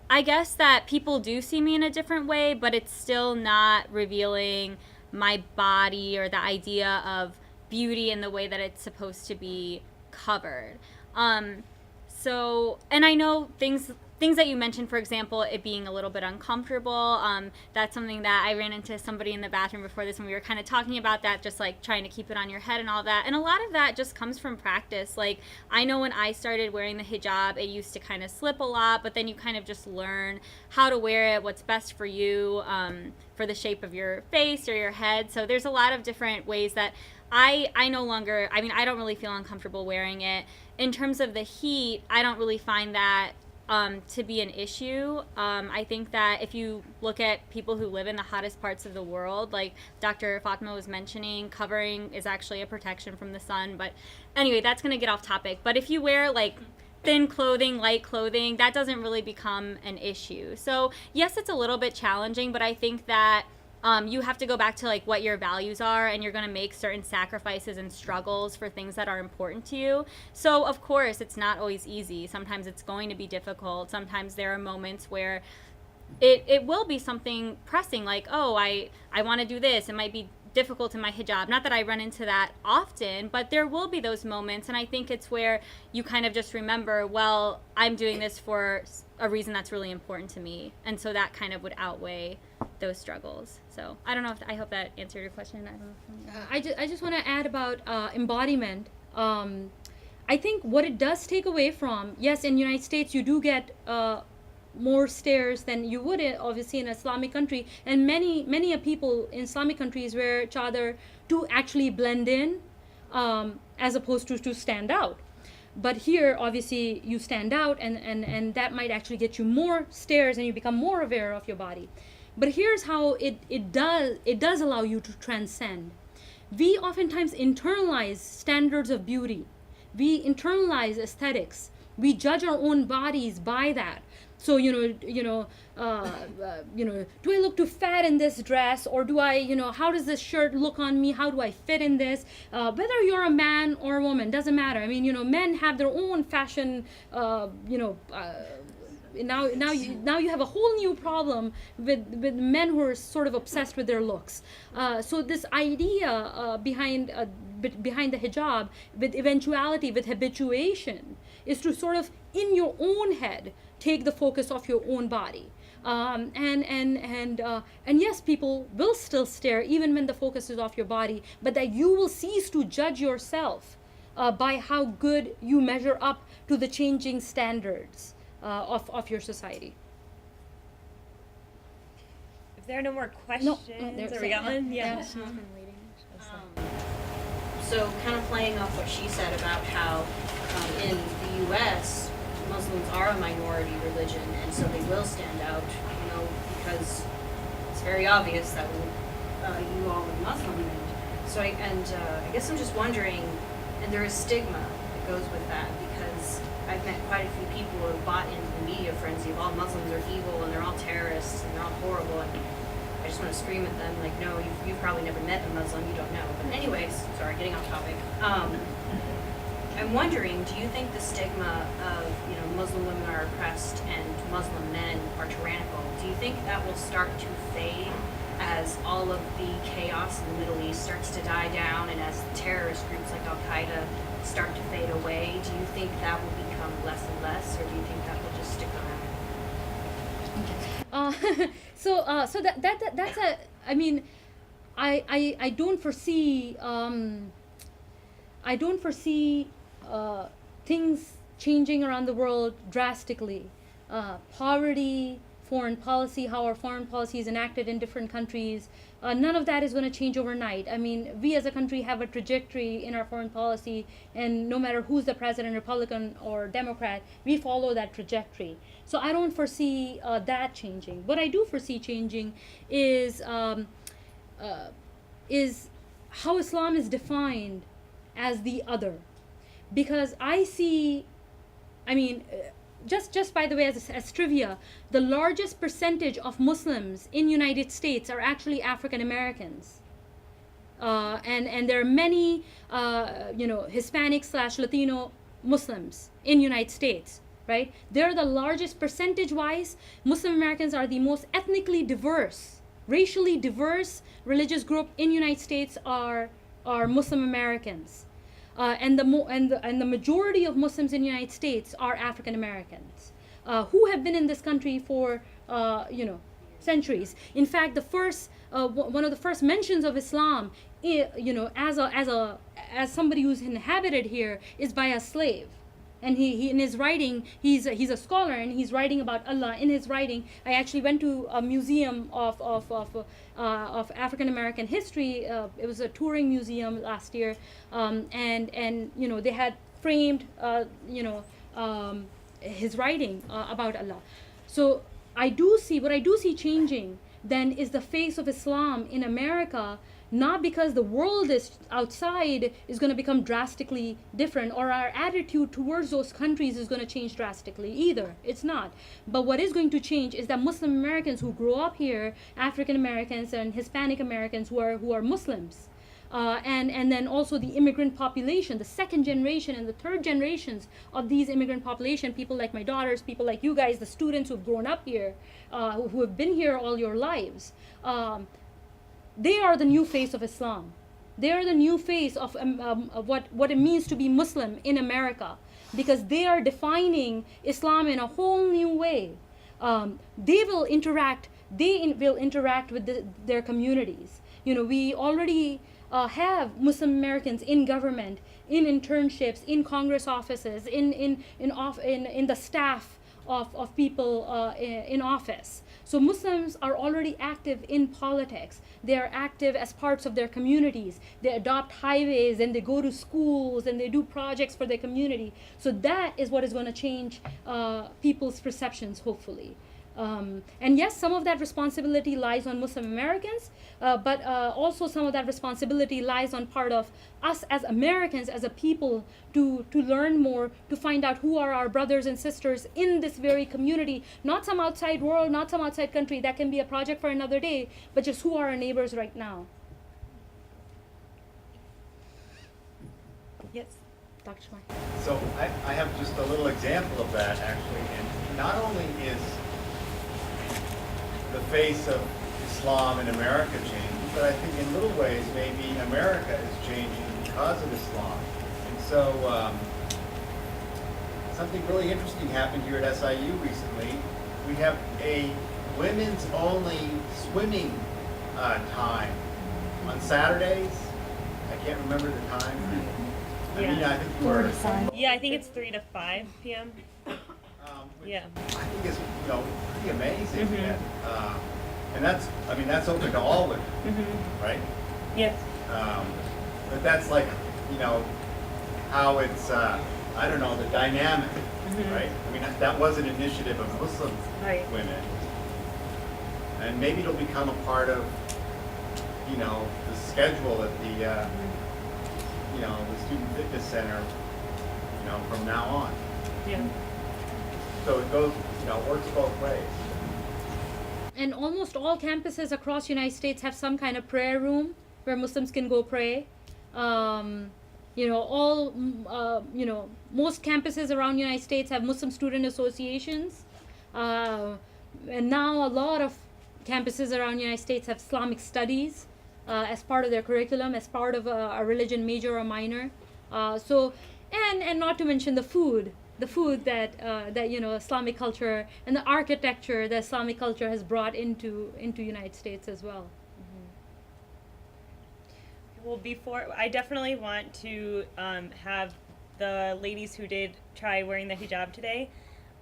I guess that people do see me in a different way, but it's still not revealing my body or the idea of beauty in the way that it's supposed to be covered. So, and I know things that you mentioned, for example, it being a little bit uncomfortable. That's something that I ran into somebody in the bathroom before this, and we were kind of talking about that, just like trying to keep it on your head and all that. And a lot of that just comes from practice. Like, I know when I started wearing the hijab, it used to kind of slip a lot, but then you kind of just learn how to wear it, what's best for you, for the shape of your face or your head. So there's a lot of different ways that I no longer, I mean, I don't really feel uncomfortable wearing it. In terms of the heat, I don't really find that to be an issue. I think that if you look at people who live in the hottest parts of the world, like Dr. Fatma was mentioning, covering is actually a protection from the sun. But anyway, that's going to get off topic. But if you wear like thin clothing, light clothing, that doesn't really become an issue. So yes, it's a little bit challenging, but I think that you have to go back to like what your values are, and you're going to make certain sacrifices and struggles for things that are important to you. So of course it's not always easy. Sometimes it's going to be difficult. Sometimes there are moments where it will be something pressing, like, oh, I want to do this. It might be difficult in my hijab. Not that I run into that often, but there will be those moments. And I think it's where you kind of just remember, well, I'm doing this for a reason that's really important to me. And so that kind of would outweigh those struggles. So I don't know I hope that answered your question. I don't know. I just want to add about embodiment. I think what it does take away from, yes, in the United States you do get more stares than you would obviously in an Islamic country, and many people in Islamic countries wear chadar to actually blend in, as opposed to stand out. But here obviously you stand out, and that might actually get you more stares and you become more aware of your body. But here's how it does allow you to transcend. We oftentimes internalize standards of beauty. We internalize aesthetics. We judge our own bodies by that. So do I look too fat in this dress, or do I, how does this shirt look on me? How do I fit in this? Whether you're a man or a woman, doesn't matter. I mean, men have their own fashion. Now you have a whole new problem with men who are sort of obsessed with their looks. So this idea behind the hijab, with eventuality, with habituation, is to sort of in your own head take the focus off your own body. And yes, people will still stare even when the focus is off your body, but that you will cease to judge yourself by how good you measure up to the changing standards of your society. If there are no more questions, are we got one? Yeah. So kind of playing off what she said about how in the U.S. Muslims are a minority religion, and so they will stand out, because it's very obvious that you all are Muslim. And so I guess I'm just wondering, and there is stigma that goes with that, because I've met quite a few people who have bought into the media frenzy of all Muslims are evil and they're all terrorists and they're all horrible, and I just want to scream at them like, no, you've probably never met a Muslim, you don't know. But anyways, sorry, getting off topic. I'm wondering, do you think the stigma of, Muslim women are oppressed and Muslim men are tyrannical, do you think that will start to fade as all of the chaos in the Middle East starts to die down, and as terrorist groups like Al-Qaeda start to fade away? Do you think that will become less and less, or do you think that will just stick around? So that's a. I mean, I don't foresee. I don't foresee things changing around the world drastically poverty, foreign policy, how our foreign policy is enacted in different countries. None of that is going to change overnight. I mean, we as a country have a trajectory in our foreign policy, and no matter who's the president, Republican or Democrat, we follow that trajectory. So I don't foresee that changing. What I do foresee changing is how Islam is defined as the other, because I see, I mean, just by the way, as trivia, the largest percentage of Muslims in United States are actually African Americans, and there are many Hispanic / Latino Muslims in United States. Right? They're the largest percentage-wise. Muslim Americans are the most ethnically diverse, racially diverse religious group in United States are Muslim Americans, and the majority of Muslims in the United States are African Americans, who have been in this country for centuries. In fact, the first one of the first mentions of Islam, as somebody who's inhabited here, is by a slave. And he in his writing, he's a scholar, and he's writing about Allah. In his writing, I actually went to a museum of African American history. It was a touring museum last year, and they had framed his writing about Allah. So what I do see changing then is the face of Islam in America, not because the world is outside is going to become drastically different, or our attitude towards those countries is going to change drastically either. It's not. But what is going to change is that Muslim Americans who grow up here, African Americans and Hispanic Americans who are Muslims, and then also the immigrant population, the second generation and the third generations of these immigrant population, people like my daughters, people like you guys, the students who've grown up here, who have been here all your lives, they are the new face of Islam. They are the new face of what it means to be Muslim in America, because they are defining Islam in a whole new way. They will interact with their communities. We already have Muslim Americans in government, in internships, in Congress offices, in the staff of people in office. So Muslims are already active in politics. They are active as parts of their communities. They adopt highways, and they go to schools, and they do projects for their community. So that is what is going to change people's perceptions, hopefully. And yes, some of that responsibility lies on Muslim Americans, but also some of that responsibility lies on part of us as Americans, as a people, to learn more, to find out who are our brothers and sisters in this very community, not some outside world, not some outside country. That can be a project for another day, but just who are our neighbors right now. Yes, Dr. Shamar. So I have just a little example of that, actually, and not only is the face of Islam in America changing, but I think in little ways maybe America is changing because of Islam. And so something really interesting happened here at SIU recently. We have a women's only swimming time on Saturdays. I can't remember the time. I mean, I think you were. Yeah, I think it's 3 to 5 p.m. Which Yeah. I think is pretty amazing. And that's open to all women, right? Yes. But that's like how it's I don't know, the dynamic, right? I mean that was an initiative of Muslim women, and maybe it'll become a part of the schedule at the the Student Fitness Center from now on. Yeah. So it goes, works both ways. And almost all campuses across the United States have some kind of prayer room where Muslims can go pray. Most campuses around the United States have Muslim student associations. And now a lot of campuses around the United States have Islamic studies as part of their curriculum, as part of a religion major or minor. And not to mention the food that Islamic culture and the architecture that Islamic culture has brought into United States as well. Well, I definitely want to have the ladies who did try wearing the hijab today,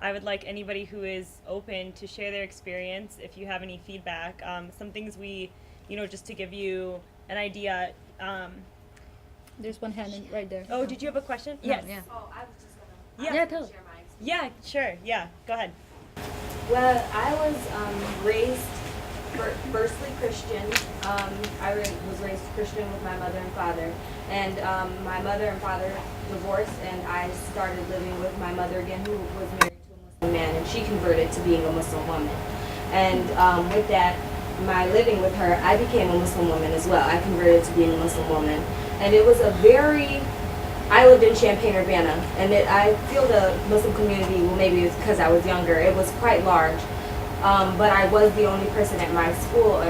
I would like anybody who is open to share their experience if you have any feedback. Some things just to give you an idea. There's one hand right there. Oh, did you have a question? No, Yes. yeah. Oh, I was just Yeah. Yeah, tell. share my experience. Yeah, sure. Yeah, go ahead. Well, I was raised firstly Christian. Was raised Christian with my mother and father. And my mother and father divorced, and I started living with my mother again, who was married to a Muslim man, and she converted to being a Muslim woman. And with that, my living with her, I became a Muslim woman as well. I converted to being a Muslim woman. And it was I lived in Champaign-Urbana, and I feel the Muslim community, well, maybe it's because I was younger, it was quite large. But I was the only person at my school,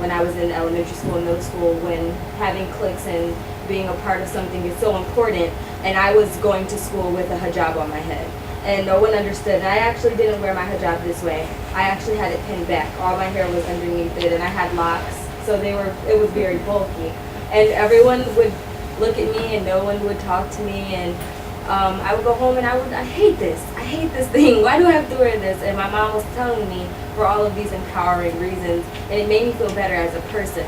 when I was in elementary school and middle school, when having cliques and being a part of something is so important. And I was going to school with a hijab on my head. And no one understood. And I actually didn't wear my hijab this way. I actually had it pinned back. All my hair was underneath it, and I had locks, so it was very bulky. And everyone would look at me, and no one would talk to me. And I would go home, and I hate this thing. Why do I have to wear this? And my mom was telling me for all of these empowering reasons, and it made me feel better as a person.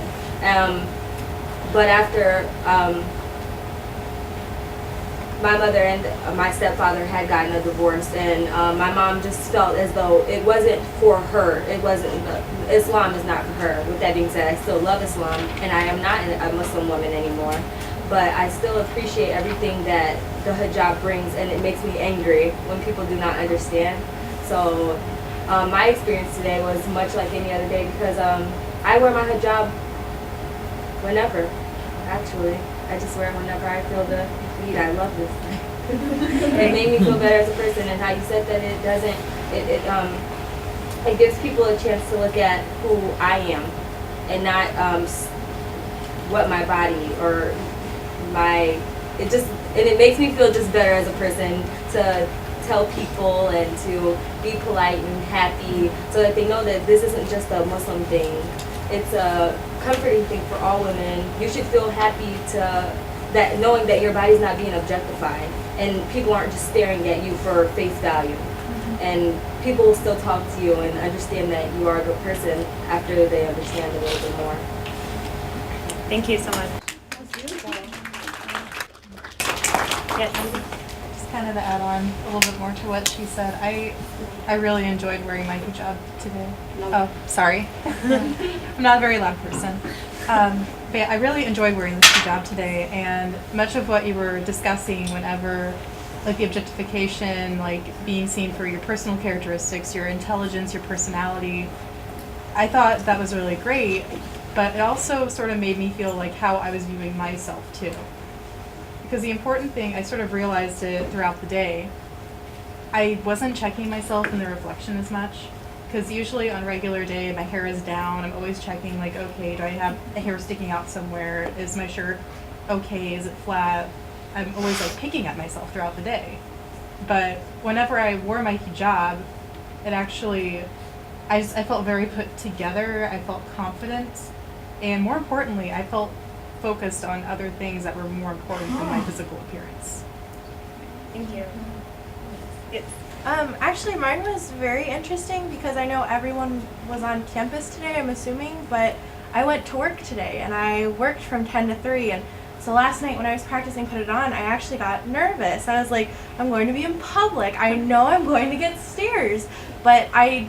But after my mother and my stepfather had gotten a divorce, and my mom just felt as though it wasn't for her. Islam is not for her. With that being said, I still love Islam, and I am not a Muslim woman anymore. But I still appreciate everything that the hijab brings, and it makes me angry when people do not understand. So my experience today was much like any other day, because I wear my hijab whenever, actually. I just wear it whenever I feel the need. I love this thing. It made me feel better as a person, and how you said that it gives people a chance to look at who I am, and not what my body or it makes me feel just better as a person to tell people and to be polite and happy, so that they know that this isn't just a Muslim thing. It's a comforting thing for all women. You should feel happy knowing that your body's not being objectified, and people aren't just staring at you for face value. And people will still talk to you and understand that you are a good person after they understand a little bit more. Thank you so much. Yes. Just kind of to add on a little bit more to what she said, I really enjoyed wearing my hijab today. No. Oh, sorry. I'm not a very loud person. But yeah, I really enjoyed wearing this hijab today, and much of what you were discussing whenever, like the objectification, like being seen for your personal characteristics, your intelligence, your personality, I thought that was really great, but it also sort of made me feel like how I was viewing myself too. Because the important thing, I sort of realized it throughout the day, I wasn't checking myself in the reflection as much. Because usually on a regular day, my hair is down. I'm always checking, like, okay, do I have a hair sticking out somewhere? Is my shirt okay? Is it flat? I'm always, like, picking at myself throughout the day. But whenever I wore my hijab, it actually, I felt very put together. I felt confident. And more importantly, I felt focused on other things that were more important than my physical appearance. Thank you. Yes. Actually, mine was very interesting because I know everyone was on campus today, I'm assuming, but I went to work today, and I worked from 10 to 3, and so last night when I was practicing Put It On, I actually got nervous. I was like, I'm going to be in public. I know I'm going to get stares, but I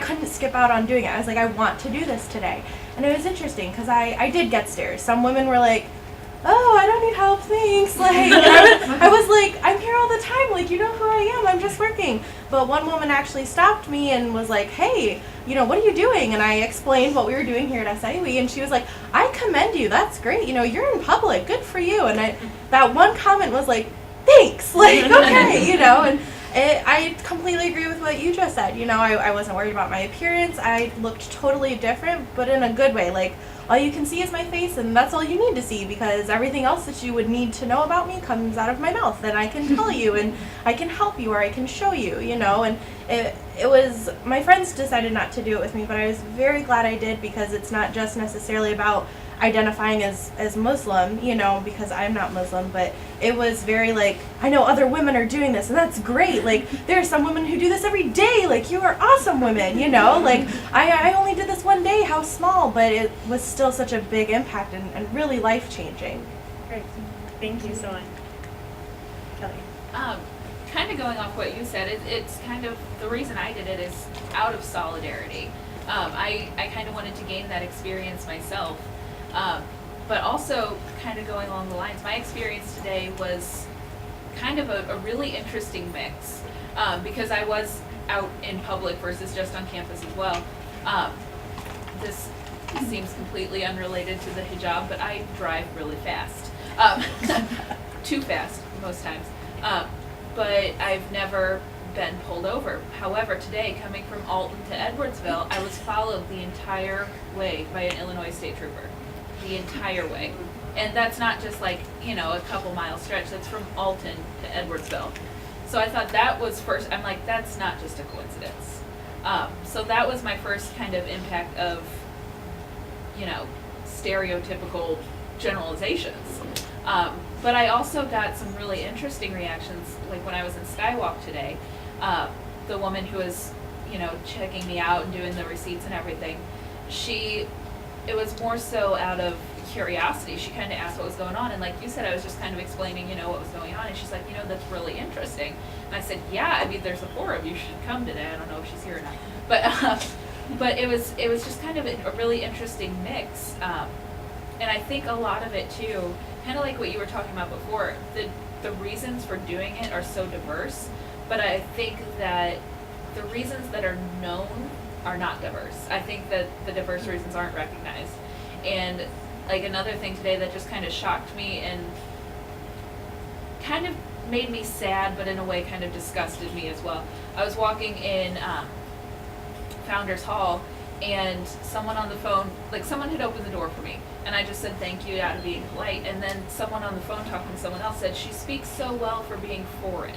couldn't skip out on doing it. I was like, I want to do this today. And it was interesting because I did get stares. Some women were like, oh, I don't need help, thanks. Like, I was like, I'm here all the time. Like, you know who I am. I'm just working. But one woman actually stopped me and was like, hey, what are you doing? And I explained what we were doing here at SIUE. And she was like, I commend you. That's great. You're in public. Good for you. And that one comment was like, thanks. Like, okay, and I completely agree with what you just said. I wasn't worried about my appearance. I looked totally different, but in a good way. Like, all you can see is my face, and that's all you need to see, because everything else that you would need to know about me comes out of my mouth, and I can tell you, and I can help you, or I can show you, and it was, my friends decided not to do it with me, but I was very glad I did, because it's not just necessarily about identifying as Muslim, you know, because I'm not Muslim, but it was very like, I know other women are doing this and that's great. Like, there are some women who do this every day. Like, you are awesome women, you know? Like, I only did this one day, how small, but it was still such a big impact and really life-changing. Great. Thank you so much. Kelly. Kind of going off what you said, it's kind of, the reason I did it is out of solidarity. I kind of wanted to gain that experience myself. But also kind of going along the lines, my experience today was kind of a really interesting mix, because I was out in public versus just on campus as well. This seems completely unrelated to the hijab, but I drive really fast. Too fast most times. But I've never been pulled over. However, today, coming from Alton to Edwardsville, I was followed the entire way by an Illinois state trooper. The entire way. And that's not just like, you know, a couple mile stretch. That's from Alton to Edwardsville. So I thought that was first, I'm like, that's not just a coincidence. So that was my first kind of impact of, you know, stereotypical generalizations. But I also got some really interesting reactions, like when I was in Skywalk today, the woman who was, you know, checking me out and doing the receipts and everything, it was more so out of curiosity. She kind of asked what was going on, and like you said, I was just kind of explaining, you know, what was going on, and she's like, you know, that's really interesting. And I said, yeah, I mean, there's a forum, you should come today. I don't know if she's here or not, but it was just kind of a really interesting mix, and I think a lot of it too, kind of like what you were talking about before, the reasons for doing it are so diverse, but I think that the reasons that are known are not diverse. I think that the diverse reasons aren't recognized. And like another thing today that just kind of shocked me and kind of made me sad, but in a way kind of disgusted me as well. I was walking in Founders Hall, and someone on the phone, like someone had opened the door for me, and I just said thank you out of being polite, and then someone on the phone talking to someone else said, she speaks so well for being foreign.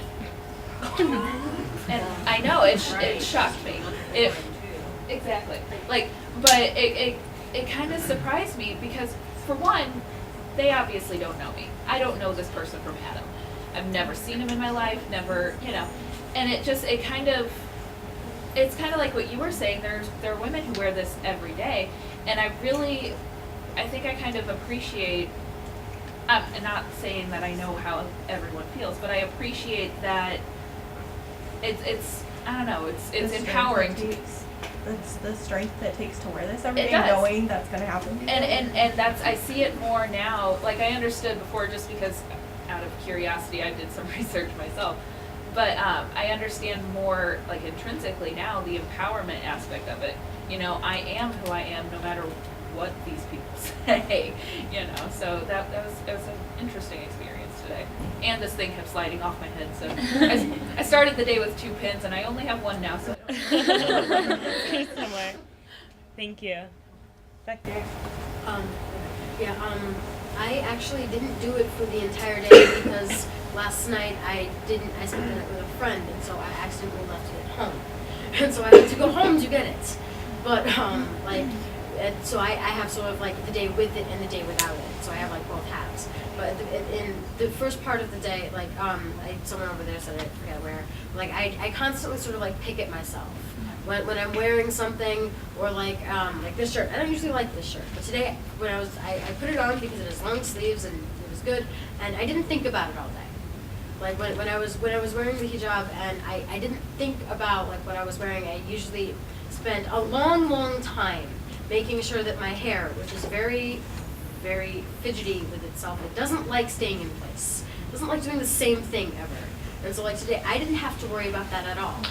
And I know, it shocked me. Exactly. Like, but it kind of surprised me because, for one, they obviously don't know me. I don't know this person from Adam. I've never seen him in my life, never, you know. And it's kind of like what you were saying. There are women who wear this every day, and I think I kind of appreciate, I'm not saying that I know how everyone feels, but I appreciate that it's I don't know, it's empowering to me. It's the strength that it takes to wear this every day, knowing that's going to happen. And that's, I see it more now. Like, I understood before just because out of curiosity I did some research myself. But I understand more, like, intrinsically now, the empowerment aspect of it. You know, I am who I am no matter what these people say, you know. So that was an interesting experience today. And this thing kept sliding off my head. So I started the day with 2 pins, and I only have one now. So Somewhere. Thank you. Back there. I actually didn't do it for the entire day because last night I spent the night with a friend, and so I accidentally left it at home. And so I had to go home to get it. But, so I have sort of like the day with it and the day without it. So I have like both halves. But in the first part of the day, like, someone over there said, I forget where, like, I constantly sort of like pick at myself. When I'm wearing something, or like this shirt. I don't usually like this shirt, but today when I put it on because it has long sleeves and it was good, and I didn't think about it all day. Like when I was wearing the hijab, and I didn't think about like what I was wearing. I usually spent a long time making sure that my hair, which is very, very fidgety with itself, it doesn't like staying in place. It doesn't like doing the same thing ever. And so like today, I didn't have to worry about that at all.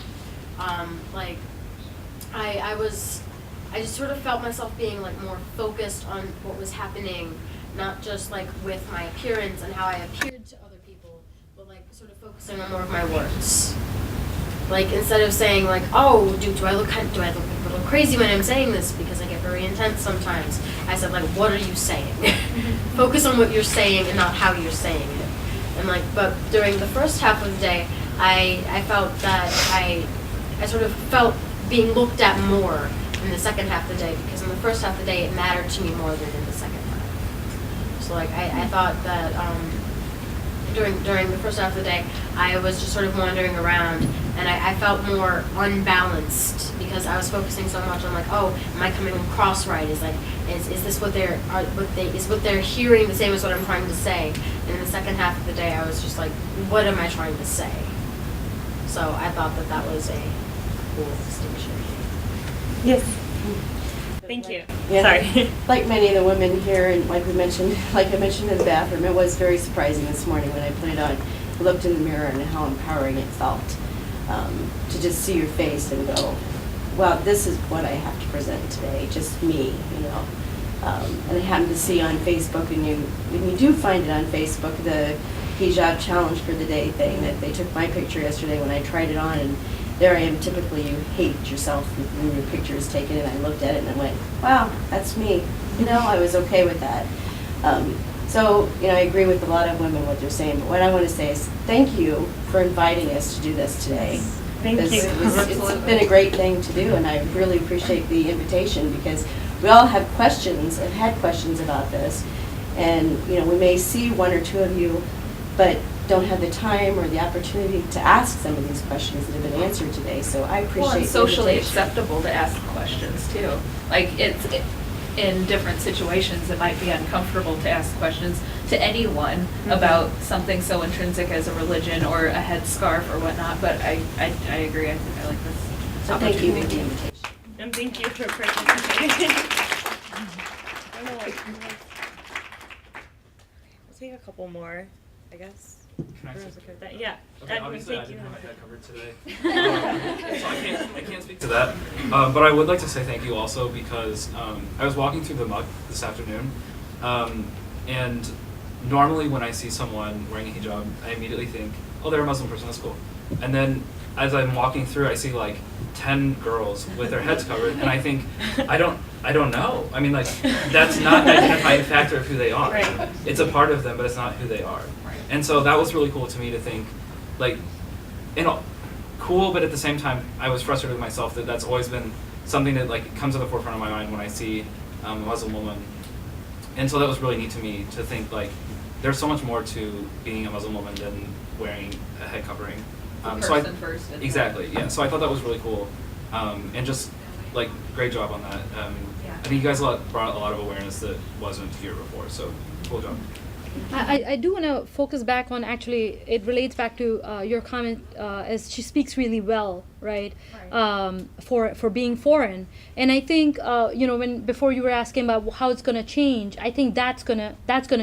I just sort of felt myself being like more focused on what was happening, not just like with my appearance and how I appeared to other people, but like sort of focusing on more of my words. Like instead of saying like, oh, do I look a little crazy when I'm saying this because I get very intense sometimes, I said like, what are you saying? Focus on what you're saying and not how you're saying it. And like, but during the first half of the day, I felt that I sort of felt being looked at more in the second half of the day, because in the first half of the day it mattered to me more than in the second half. So like I thought that during the first half of the day, I was just sort of wandering around, and I felt more unbalanced because I was focusing so much on like, oh, am I coming across right? Is this what they're hearing the same as what I'm trying to say? And in the second half of the day, I was just like, what am I trying to say? So I thought that was a cool distinction. Yes. Thank you. Yeah. Sorry. Like many of the women here, and like I mentioned in the bathroom, it was very surprising this morning when I put it on. I looked in the mirror and how empowering it felt to just see your face and go, wow, this is what I have to present today, just me, you know. And I happened to see on Facebook, and you do find it on Facebook, the Hijab challenge for the day thing, that they took my picture yesterday when I tried it on, and there I am. Typically you hate yourself when your picture is taken, and I looked at it and I went, wow, that's me. You know, I was okay with that. So, you know, I agree with a lot of women what they're saying, but what I want to say is thank you for inviting us to do this today. Thank you. It's been a great thing to do, and I really appreciate the invitation because we all have questions, have had questions about this, and, you know, we may see one or two of you, but don't have the time or the opportunity to ask some of these questions that have been answered today. So I appreciate Well, it's socially the invitation. acceptable to ask questions too. Like in different situations, it might be uncomfortable to ask questions to anyone about something so intrinsic as a religion or a headscarf or whatnot. But I agree. I think I like this. So thank you for the invitation. And thank you for participating. We'll take a couple more, I guess. Can I say? Yeah. Okay, obviously I thank you. didn't have my head covered today, so I can't speak to that. But I would like to say thank you also because I was walking through the muck this afternoon, and normally when I see someone wearing a hijab, I immediately think, oh, they're a Muslim person, that's cool. And then as I'm walking through, I see like 10 girls with their heads covered, and I think, I don't know. I mean, like, that's not an identifying factor of who they are. Right. It's a part of them, but it's not who they are. And so that was really cool to me to think, like, you know, cool, but at the same time, I was frustrated with myself that that's always been something that like comes to the forefront of my mind when I see a Muslim woman. And so that was really neat to me to think like, there's so much more to being a Muslim woman than wearing a head covering. First. Exactly, yeah. So I thought that was really cool, and just like great job on that. I think you guys brought a lot of awareness that wasn't here before. So cool job. I do want to focus back on, actually, it relates back to your comment, as she speaks really well, right? For being foreign. And I think, you know, before you were asking about how it's going to change, I think that's gonna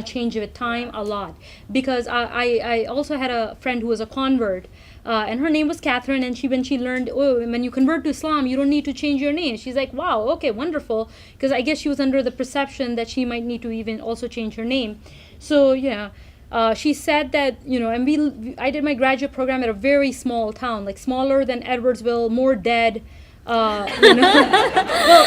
change with time a lot. Because I also had a friend who was a convert, and her name was Catherine, and when she learned, oh, when you convert to Islam, you don't need to change your name. She's like, wow, okay, wonderful. Because I guess she was under the perception that she might need to even also change her name. So, yeah, she said that, you know, and I did my graduate program at a very small town, like smaller than Edwardsville, more dead, you know. Well,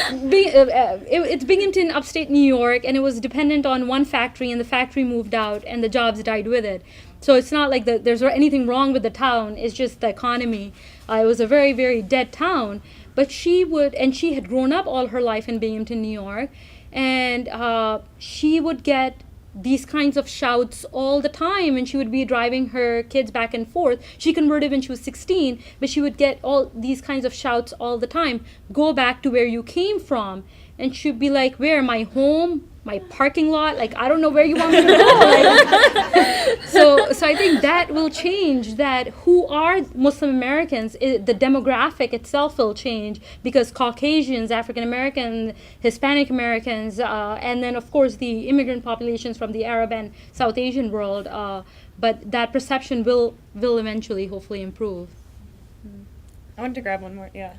it's Binghamton, upstate New York, and it was dependent on one factory, and the factory moved out, and the jobs died with it. So it's not like there's anything wrong with the town, it's just the economy. It was a very, very dead town. But she had grown up all her life in Binghamton, New York, and she would get these kinds of shouts all the time, and she would be driving her kids back and forth. She converted when she was 16, but she would get all these kinds of shouts all the time. Go back to where you came from. And she'd be like, where? My home? My parking lot? Like, I don't know where you want me to go. Like, so I think that will change, that who are Muslim Americans, the demographic itself will change, because Caucasians, African Americans, Hispanic Americans, and then of course the immigrant populations from the Arab and South Asian world, but that perception will eventually hopefully improve. I wanted to grab one more, yeah.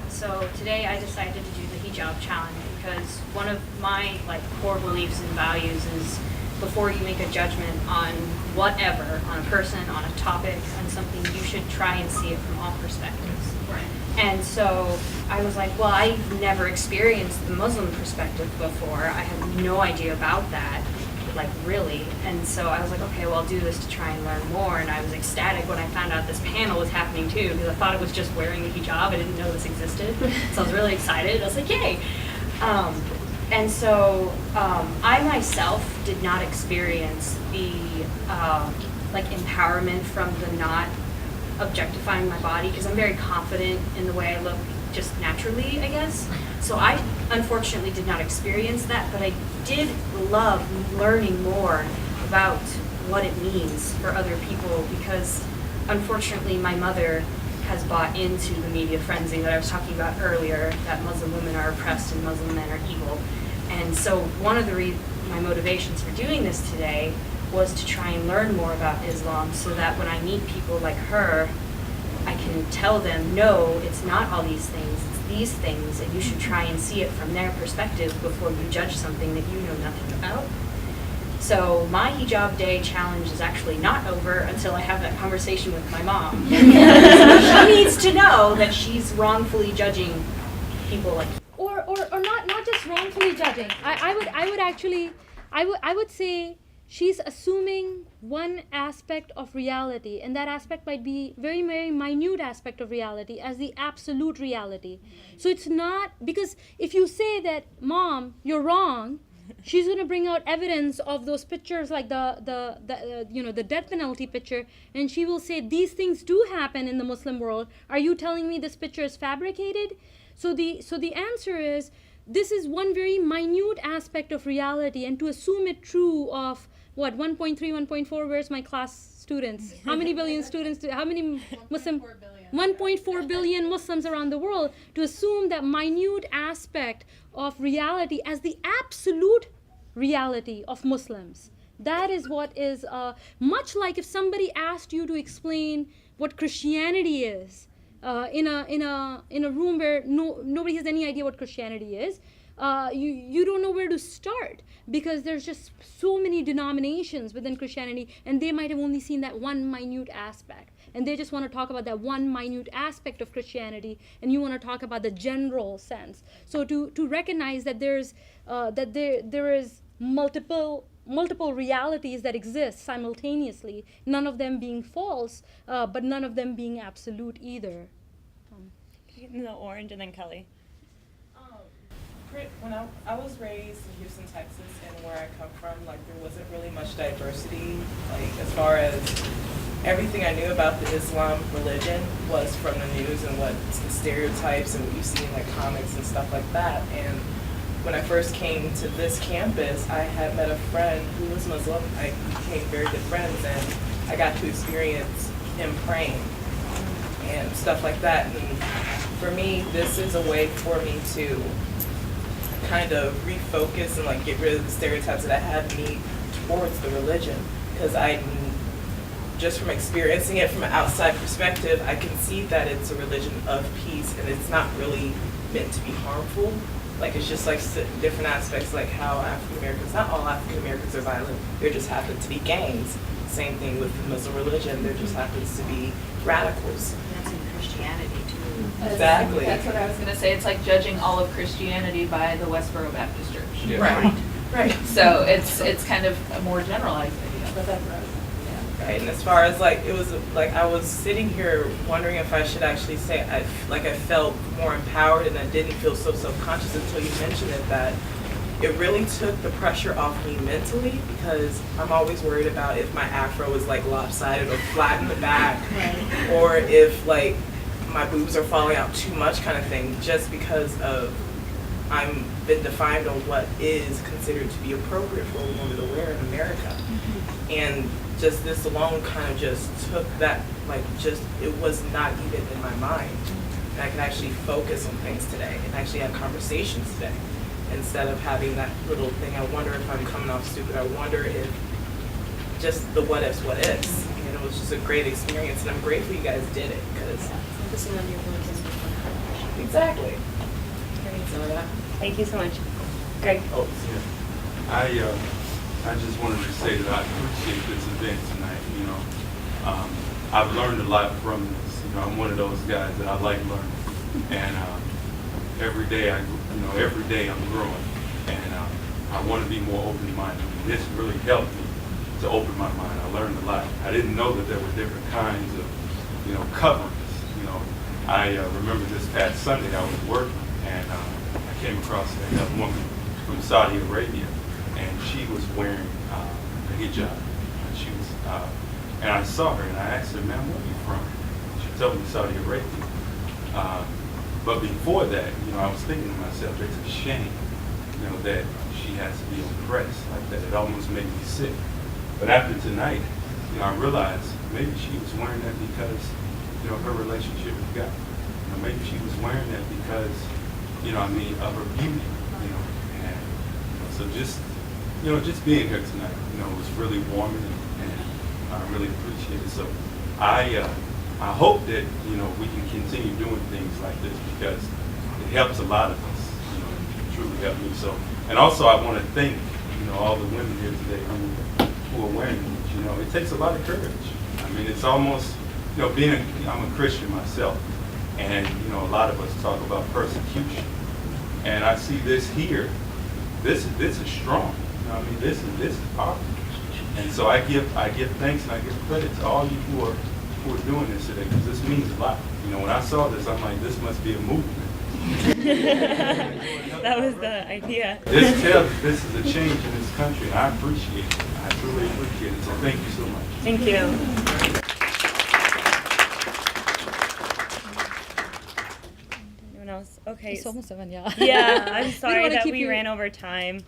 So today I decided to do the hijab challenge because one of my core beliefs and values is before you make a judgment on whatever, on a person, on a topic, on something, you should try and see it from all perspectives. Right. And so I was like, well, I've never experienced the Muslim perspective before. I have no idea about that, really. And so I was like, okay, well, I'll do this to try and learn more. And I was ecstatic when I found out this panel was happening too, because I thought it was just wearing a hijab. I didn't know this existed. So I was really excited. I was like, yay. And so I myself did not experience the like empowerment from the not objectifying my body, because I'm very confident in the way I look just naturally, I guess. So I unfortunately did not experience that, but I did love learning more about what it means for other people, because unfortunately my mother has bought into the media frenzy that I was talking about earlier, that Muslim women are oppressed and Muslim men are evil. And so one of my motivations for doing this today was to try and learn more about Islam, so that when I meet people like her, I can tell them, no, it's not all these things, it's these things, and you should try and see it from their perspective before you judge something that you know nothing about. So my Hijab Day challenge is actually not over until I have that conversation with my mom. She needs to know that she's wrongfully judging people like Or not just wrongfully judging. I would say she's assuming one aspect of reality, and that aspect might be very, very minute aspect of reality as the absolute reality. So it's not, because if you say that, Mom, you're wrong, she's going to bring out evidence of those pictures, like the death penalty picture, and she will say these things do happen in the Muslim world. Are you telling me this picture is fabricated? So the answer is, this is one very minute aspect of reality, and to assume it true of what, 1.3, 1.4, where's my class students? How many billion students, how many Muslim? 1.4 billion Muslims around the world, to assume that minute aspect of reality as the absolute reality of Muslims. That is what is, much like if somebody asked you to explain what Christianity is, in a room where nobody has any idea what Christianity is, you don't know where to start, because there's just so many denominations within Christianity, and they might have only seen that one minute aspect, and they just want to talk about that one minute aspect of Christianity, and you want to talk about the general sense. So to recognize that there is multiple realities that exist simultaneously, none of them being false, but none of them being absolute either. No, Orange, and then Kelly. When I was raised in Houston, Texas, and where I come from, like, there wasn't really much diversity, like, as far as everything I knew about the Islam religion was from the news and what the stereotypes and what you see in like comics and stuff like that. And when I first came to this campus, I had met a friend who was Muslim. I became very good friends, and I got to experience him praying and stuff like that. And for me, this is a way for me to kind of refocus and like get rid of the stereotypes that I had me towards the religion, because just from experiencing it from an outside perspective, I can see that it's a religion of peace, and it's not really meant to be harmful. Like, it's just like different aspects, like how African Americans, not all African Americans are violent, there just happen to be gangs. Same thing with the Muslim religion, there just happens to be radicals. That's in Christianity too. Exactly. That's what I was going to say. It's like judging all of Christianity by the Westboro Baptist Church. Yeah. Right. Right. So it's kind of a more generalized idea. But that's right. Right, and as far as like, it was like I was sitting here wondering if I should actually say I felt more empowered, and I didn't feel so self-conscious until you mentioned it, that it really took the pressure off me mentally, because I'm always worried about if my afro is like lopsided or flat in the back, right, or if like my boobs are falling out too much kind of thing, just because of I'm been defined on what is considered to be appropriate for a woman to wear in America. Mm-hmm. And just this alone kind of just took that, like, just, it was not even in my mind. And I can actually focus on things today and actually have conversations today, instead of having that little thing, I wonder if I'm coming off stupid, I wonder if, just the what ifs, what ifs. And it was just a great experience, and I'm grateful you guys did it, because focusing on your voice. Exactly. Thank you so much. Greg. Oh, yeah. I just wanted to say that I appreciate this event tonight. You know, I've learned a lot from this. You know, I'm one of those guys that I like learning, and every day I'm growing, and I want to be more open-minded. This really helped me to open my mind. I learned a lot. I didn't know that there were different kinds of, you know, coverings. You know, I remember this past Sunday I was working, and I came across a young woman from Saudi Arabia, and she was wearing a hijab. And she was, and I saw her, and I asked her, "Ma'am, where are you from?" She told me Saudi Arabia. But before that, I was thinking to myself, it's a shame, that she has to be oppressed like that. It almost made me sick. But after tonight, I realized maybe she was wearing that because, her relationship with God. Maybe she was wearing that because, of her beauty, and so just being here tonight, was really warming, and I really appreciate it. So I hope that, we can continue doing things like this because it helps a lot of us, it truly helped me. So, and also I want to thank, all the women here today who are wearing these. It takes a lot of courage. It's almost, I'm a Christian myself, and, a lot of us talk about persecution. And I see this here, this is strong. This is powerful. And so I give thanks and I give credit to all you who are doing this today, because this means a lot. When I saw this, I'm like, this must be a movement. That was the idea. This tells us this is a change in this country, and I appreciate it. I truly appreciate it. So thank you so much. Thank you. Anyone else? Okay. It's almost 7, yeah. Yeah, I'm sorry wanna that keep we you- ran over time.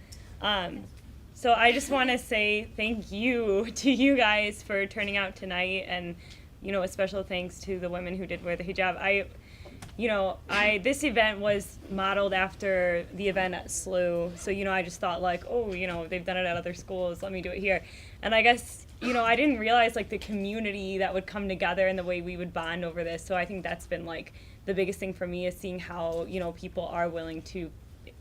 So I just want to say thank you to you guys for turning out tonight, and a special thanks to the women who did wear the hijab. This event was modeled after the event at SIUE, so I just thought like, oh, they've done it at other schools, let me do it here. And I guess I didn't realize like the community that would come together and the way we would bond over this. So I think that's been like the biggest thing for me, is seeing how people are willing to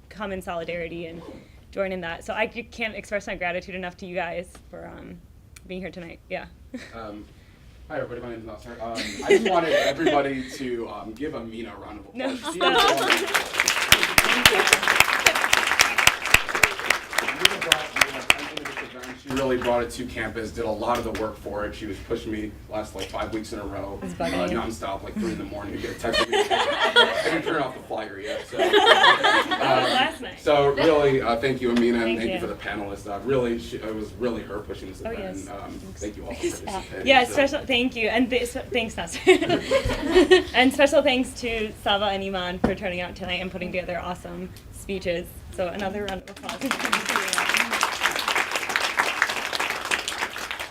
come in solidarity and join in that. So I can't express my gratitude enough to you guys for being here tonight. Yeah. Hi everybody, my name is Nasser. I just wanted everybody to give Amina a round of applause. No, She stop. She really brought it to campus, did a lot of the work for it. She was pushing me last 5 weeks in a row, nonstop, 3 in the morning. You get a text from me. I didn't turn off the flyer yet. So, last night. So really, thank you, Amina, and thank Thank you you. for the panelists. It was really her pushing this event. yes. And, thank you all for participating. Yeah, So- special thank you, and thanks, Nasser. And special thanks to Saba and Iman for turning out tonight and putting together awesome speeches. So another round of applause.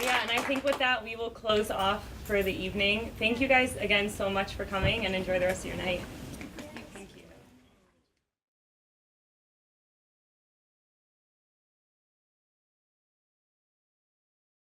Yeah, and I think with that, we will close off for the evening. Thank you guys again so much for coming, and enjoy the rest of your night.